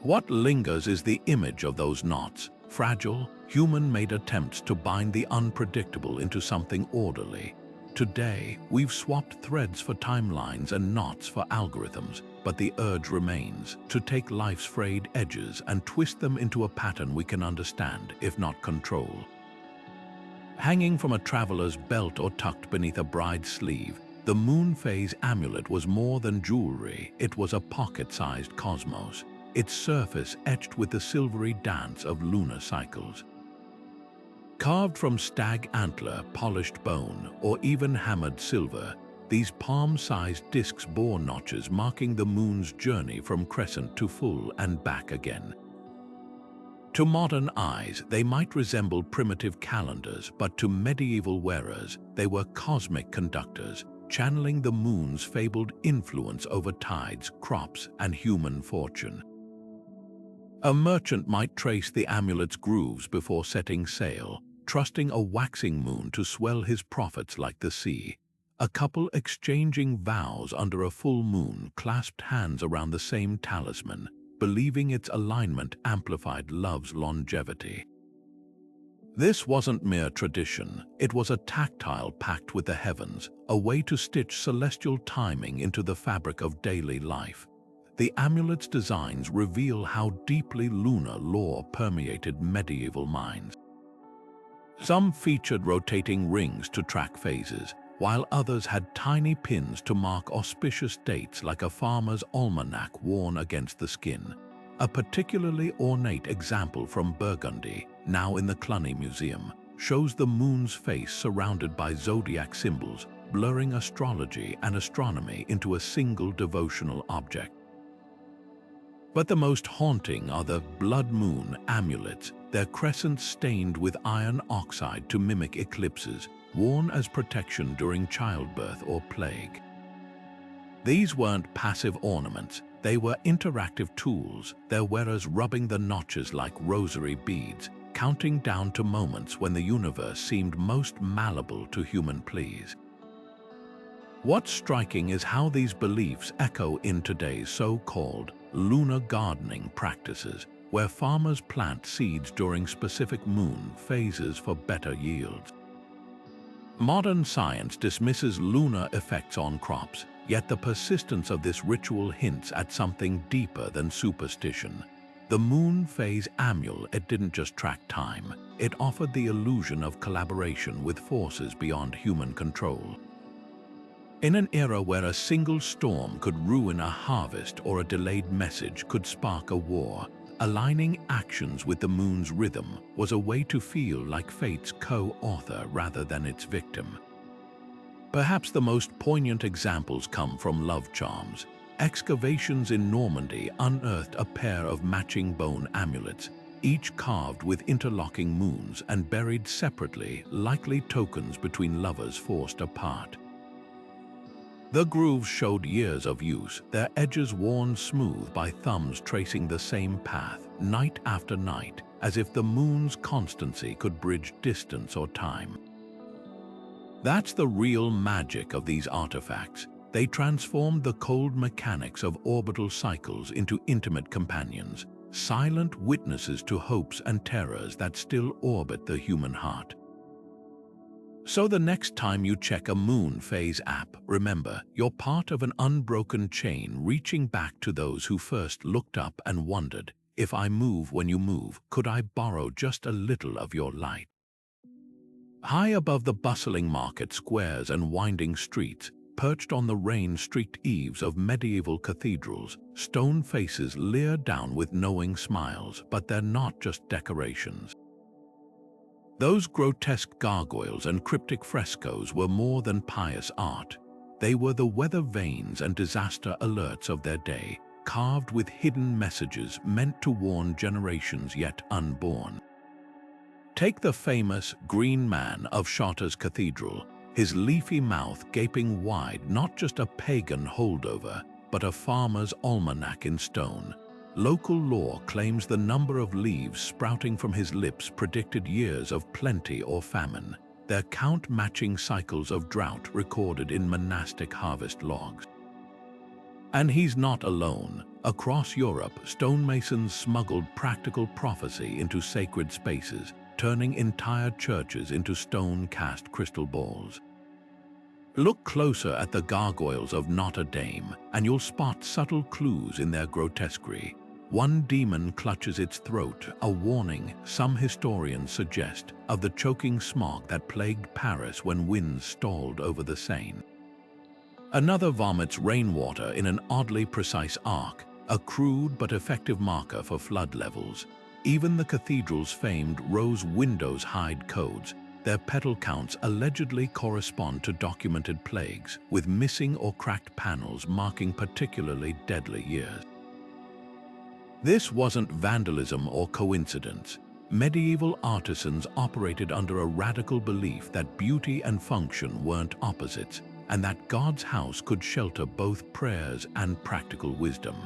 What lingers is the image of those knots, fragile, human-made attempts to bind the unpredictable into something orderly. Today, we've swapped threads for timelines and knots for algorithms, but the urge remains to take life's frayed edges and twist them into a pattern we can understand, if not control. Hanging from a traveler's belt or tucked beneath a bride's sleeve, the moon phase amulet was more than jewelry. It was a pocket-sized cosmos, its surface etched with the silvery dance of lunar cycles. Carved from stag antler, polished bone, or even hammered silver, these palm-sized discs bore notches marking the moon's journey from crescent to full and back again. To modern eyes, they might resemble primitive calendars, but to medieval wearers, they were cosmic conductors, channeling the moon's fabled influence over tides, crops, and human fortune. A merchant might trace the amulet's grooves before setting sail, trusting a waxing moon to swell his profits like the sea. A couple exchanging vows under a full moon clasped hands around the same talisman, believing its alignment amplified love's longevity. This wasn't mere tradition, it was a tactile pact with the heavens, a way to stitch celestial timing into the fabric of daily life. The amulet's designs reveal how deeply lunar lore permeated medieval minds. Some featured rotating rings to track phases, while others had tiny pins to mark auspicious dates like a farmer's almanac worn against the skin. A particularly ornate example from Burgundy, now in the Cluny Museum, shows the moon's face surrounded by zodiac symbols, blurring astrology and astronomy into a single devotional object. But the most haunting are the blood moon amulets, their crescents stained with iron oxide to mimic eclipses, worn as protection during childbirth or plague. These weren't passive ornaments, they were interactive tools, their wearers rubbing the notches like rosary beads, counting down to moments when the universe seemed most malleable to human pleas. What's striking is how these beliefs echo in today's so-called lunar gardening practices, where farmers plant seeds during specific moon phases for better yields. Modern science dismisses lunar effects on crops, yet the persistence of this ritual hints at something deeper than superstition. The moon phase amulet didn't just track time, it offered the illusion of collaboration with forces beyond human control. In an era where a single storm could ruin a harvest or a delayed message could spark a war, aligning actions with the moon's rhythm was a way to feel like fate's co-author rather than its victim. Perhaps the most poignant examples come from love charms. Excavations in Normandy unearthed a pair of matching bone amulets, each carved with interlocking moons and buried separately, likely tokens between lovers forced apart. The grooves showed years of use, their edges worn smooth by thumbs tracing the same path, night after night, as if the moon's constancy could bridge distance or time. That's the real magic of these artifacts. They transformed the cold mechanics of orbital cycles into intimate companions, silent witnesses to hopes and terrors that still orbit the human heart. So the next time you check a moon phase app, remember, you're part of an unbroken chain reaching back to those who first looked up and wondered, if I move when you move, could I borrow just a little of your light? High above the bustling market squares and winding streets, perched on the rain-streaked eaves of medieval cathedrals, stone faces leer down with knowing smiles, but they're not just decorations. Those grotesque gargoyles and cryptic frescoes were more than pious art. They were the weather vanes and disaster alerts of their day, carved with hidden messages meant to warn generations yet unborn. Take the famous Green Man of Chartres Cathedral, his leafy mouth gaping wide, not just a pagan holdover, but a farmer's almanac in stone. Local lore claims the number of leaves sprouting from his lips predicted years of plenty or famine, their count matching cycles of drought recorded in monastic harvest logs. And he's not alone. Across Europe, stonemasons smuggled practical prophecy into sacred spaces, turning entire churches into stone-cast crystal balls. Look closer at the gargoyles of Notre Dame, and you'll spot subtle clues in their grotesquerie. One demon clutches its throat, a warning, some historians suggest, of the choking smog that plagued Paris when winds stalled over the Seine. Another vomits rainwater in an oddly precise arc, a crude but effective marker for flood levels. Even the cathedral's famed rose windows hide codes. Their petal counts allegedly correspond to documented plagues, with missing or cracked panels marking particularly deadly years. This wasn't vandalism or coincidence. Medieval artisans operated under a radical belief that beauty and function weren't opposites, and that God's house could shelter both prayers and practical wisdom.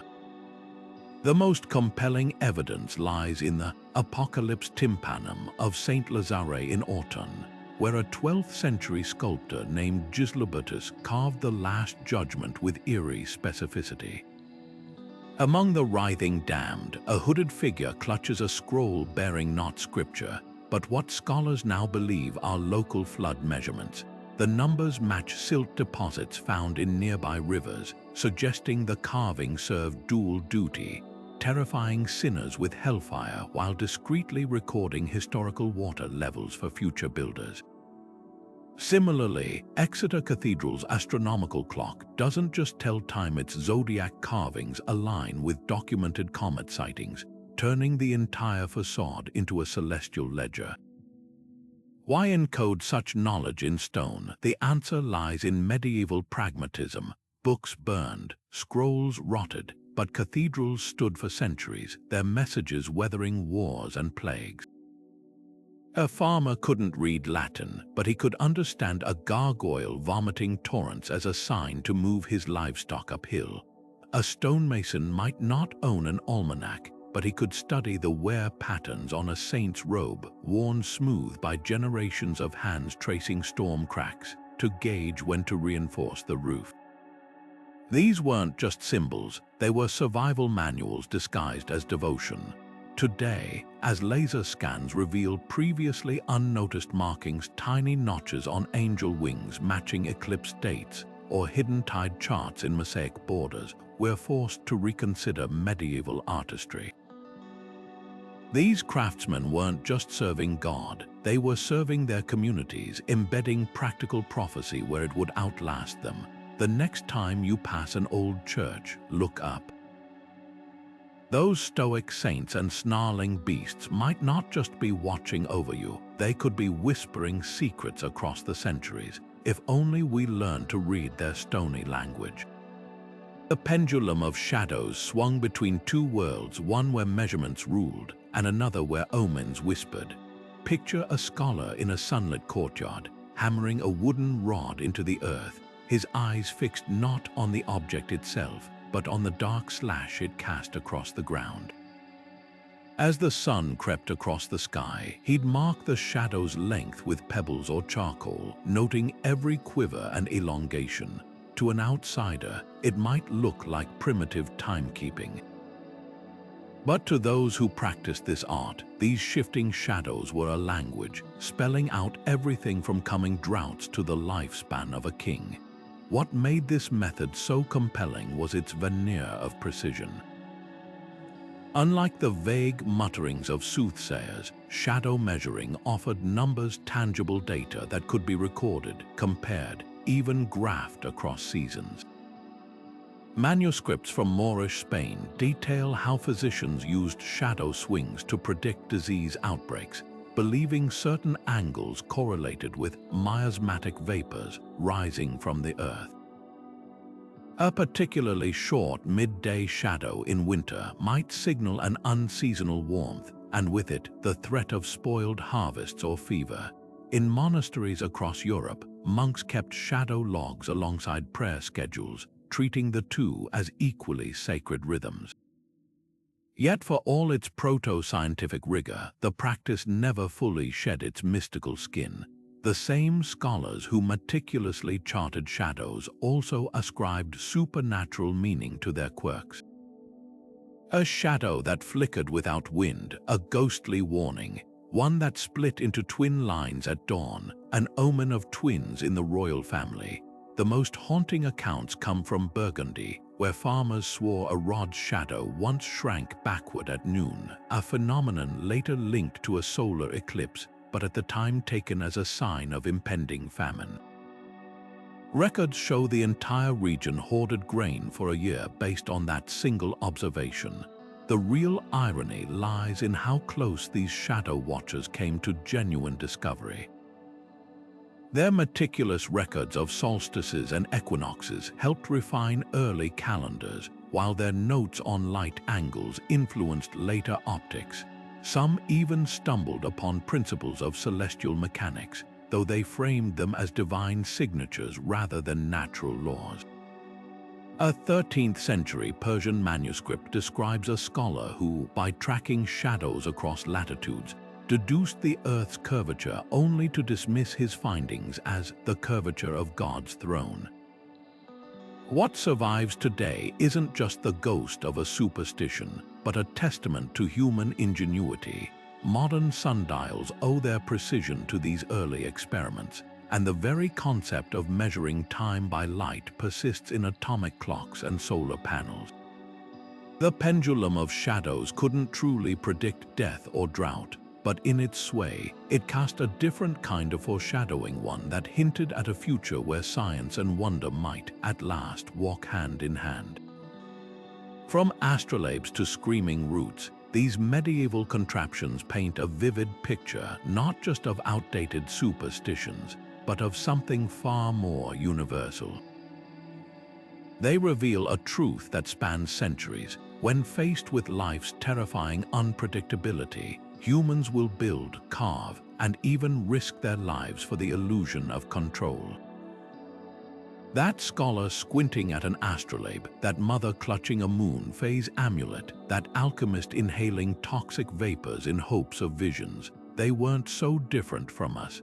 The most compelling evidence lies in the Apocalypse tympanum of Saint Lazare in Autun, where a 12th century sculptor named Gislebertus carved the Last Judgment with eerie specificity. Among the writhing damned, a hooded figure clutches a scroll bearing not scripture, but what scholars now believe are local flood measurements. The numbers match silt deposits found in nearby rivers, suggesting the carving served dual duty, terrifying sinners with hellfire while discreetly recording historical water levels for future builders. Similarly, Exeter Cathedral's astronomical clock doesn't just tell time, its zodiac carvings align with documented comet sightings, turning the entire facade into a celestial ledger. Why encode such knowledge in stone? The answer lies in medieval pragmatism. Books burned, scrolls rotted, but cathedrals stood for centuries, their messages weathering wars and plagues. A farmer couldn't read Latin, but he could understand a gargoyle vomiting torrents as a sign to move his livestock uphill. A stonemason might not own an almanac, but he could study the wear patterns on a saint's robe, worn smooth by generations of hands tracing storm cracks, to gauge when to reinforce the roof. These weren't just symbols, they were survival manuals disguised as devotion. Today, as laser scans reveal previously unnoticed markings, tiny notches on angel wings matching eclipse dates, or hidden tide charts in mosaic borders, we're forced to reconsider medieval artistry. These craftsmen weren't just serving God, they were serving their communities, embedding practical prophecy where it would outlast them. The next time you pass an old church, look up. Those stoic saints and snarling beasts might not just be watching over you, they could be whispering secrets across the centuries, if only we learned to read their stony language. The pendulum of shadows swung between two worlds, one where measurements ruled, and another where omens whispered. Picture a scholar in a sunlit courtyard, hammering a wooden rod into the earth, his eyes fixed not on the object itself, but on the dark slash it cast across the ground. As the sun crept across the sky, he'd mark the shadow's length with pebbles or charcoal, noting every quiver and elongation. To an outsider, it might look like primitive timekeeping. But to those who practiced this art, these shifting shadows were a language, spelling out everything from coming droughts to the lifespan of a king. What made this method so compelling was its veneer of precision. Unlike the vague mutterings of soothsayers, shadow measuring offered numbers, tangible data that could be recorded, compared, even graphed across seasons. Manuscripts from Moorish Spain detail how physicians used shadow swings to predict disease outbreaks, believing certain angles correlated with miasmatic vapors rising from the earth. A particularly short midday shadow in winter might signal an unseasonal warmth, and with it, the threat of spoiled harvests or fever. In monasteries across Europe, monks kept shadow logs alongside prayer schedules, treating the two as equally sacred rhythms. Yet for all its proto-scientific rigor, the practice never fully shed its mystical skin. The same scholars who meticulously charted shadows also ascribed supernatural meaning to their quirks. A shadow that flickered without wind, a ghostly warning, one that split into twin lines at dawn, an omen of twins in the royal family. The most haunting accounts come from Burgundy, where farmers swore a rod's shadow once shrank backward at noon, a phenomenon later linked to a solar eclipse, but at the time taken as a sign of impending famine. Records show the entire region hoarded grain for a year based on that single observation. The real irony lies in how close these shadow watchers came to genuine discovery. Their meticulous records of solstices and equinoxes helped refine early calendars, while their notes on light angles influenced later optics. Some even stumbled upon principles of celestial mechanics, though they framed them as divine signatures rather than natural laws. A 13th-century Persian manuscript describes a scholar who, by tracking shadows across latitudes, deduced the Earth's curvature only to dismiss his findings as the curvature of God's throne. What survives today isn't just the ghost of a superstition, but a testament to human ingenuity. Modern sundials owe their precision to these early experiments, and the very concept of measuring time by light persists in atomic clocks and solar panels. The pendulum of shadows couldn't truly predict death or drought, but in its sway, it cast a different kind of foreshadowing, one that hinted at a future where science and wonder might, at last, walk hand in hand. From astrolabes to screaming roots, these medieval contraptions paint a vivid picture not just of outdated superstitions, but of something far more universal. They reveal a truth that spans centuries. When faced with life's terrifying unpredictability, humans will build, carve, and even risk their lives for the illusion of control. That scholar squinting at an astrolabe, that mother clutching a moon phase amulet, that alchemist inhaling toxic vapors in hopes of visions, they weren't so different from us.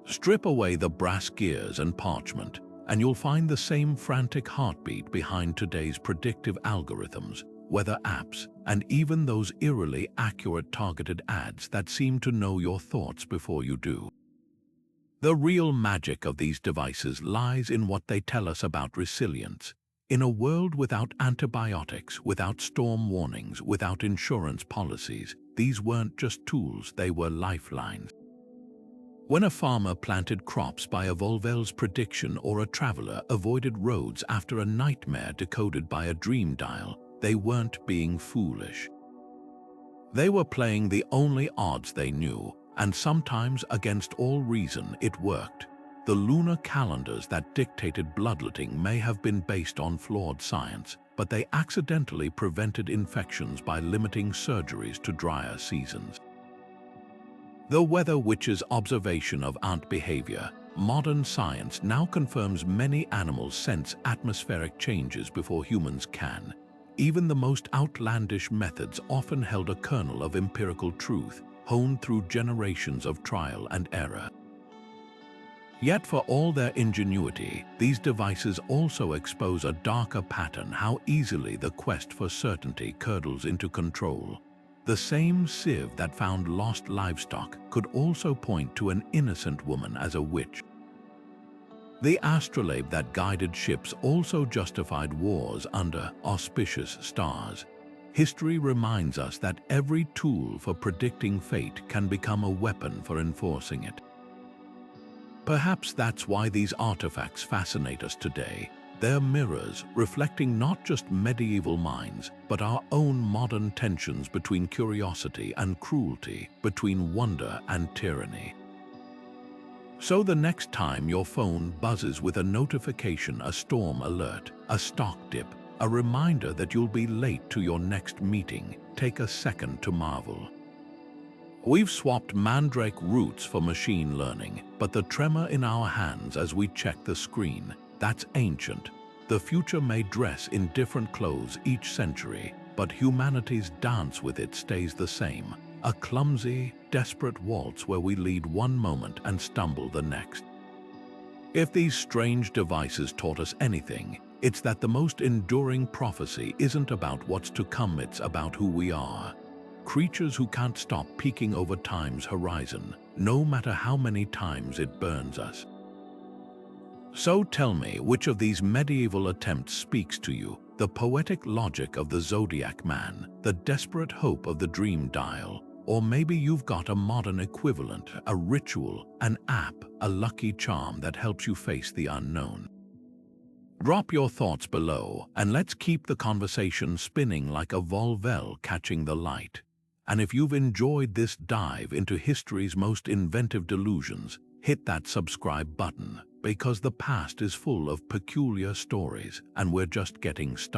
Strip away the brass gears and parchment, and you'll find the same frantic heartbeat behind today's predictive algorithms, weather apps, and even those eerily accurate targeted ads that seem to know your thoughts before you do. The real magic of these devices lies in what they tell us about resilience. In a world without antibiotics, without storm warnings, without insurance policies, these weren't just tools, they were lifelines. When a farmer planted crops by a Volvells prediction or a traveler avoided roads after a nightmare decoded by a dream dial, they weren't being foolish. They were playing the only odds they knew, and sometimes against all reason it worked. The lunar calendars that dictated bloodletting may have been based on flawed science, but they accidentally prevented infections by limiting surgeries to drier seasons. The weather witch's observation of ant behavior, modern science now confirms many animals sense atmospheric changes before humans can. Even the most outlandish methods often held a kernel of empirical truth, honed through generations of trial and error. Yet for all their ingenuity, these devices also expose a darker pattern: how easily the quest for certainty curdles into control. The same sieve that found lost livestock could also point to an innocent woman as a witch. The astrolabe that guided ships also justified wars under auspicious stars. History reminds us that every tool for predicting fate can become a weapon for enforcing it. Perhaps that's why these artifacts fascinate us today. They're mirrors reflecting not just medieval minds, but our own modern tensions between curiosity and cruelty, between wonder and tyranny. So the next time your phone buzzes with a notification, a storm alert, a stock dip, a reminder that you'll be late to your next meeting, take a second to marvel. We've swapped Mandrake roots for machine learning, but the tremor in our hands as we check the screen, that's ancient. The future may dress in different clothes each century, but humanity's dance with it stays the same. A clumsy, desperate waltz where we lead one moment and stumble the next. If these strange devices taught us anything, it's that the most enduring prophecy isn't about what's to come, it's about who we are. Creatures who can't stop peeking over time's horizon, no matter how many times it burns us. So tell me, which of these medieval attempts speaks to you? The poetic logic of the Zodiac Man, the desperate hope of the dream dial, or maybe you've got a modern equivalent, a ritual, an app, a lucky charm that helps you face the unknown. Drop your thoughts below, and let's keep the conversation spinning like a volvelle catching the light. And if you've enjoyed this dive into history's most inventive delusions, hit that subscribe button, because the past is full of peculiar stories, and we're just getting started.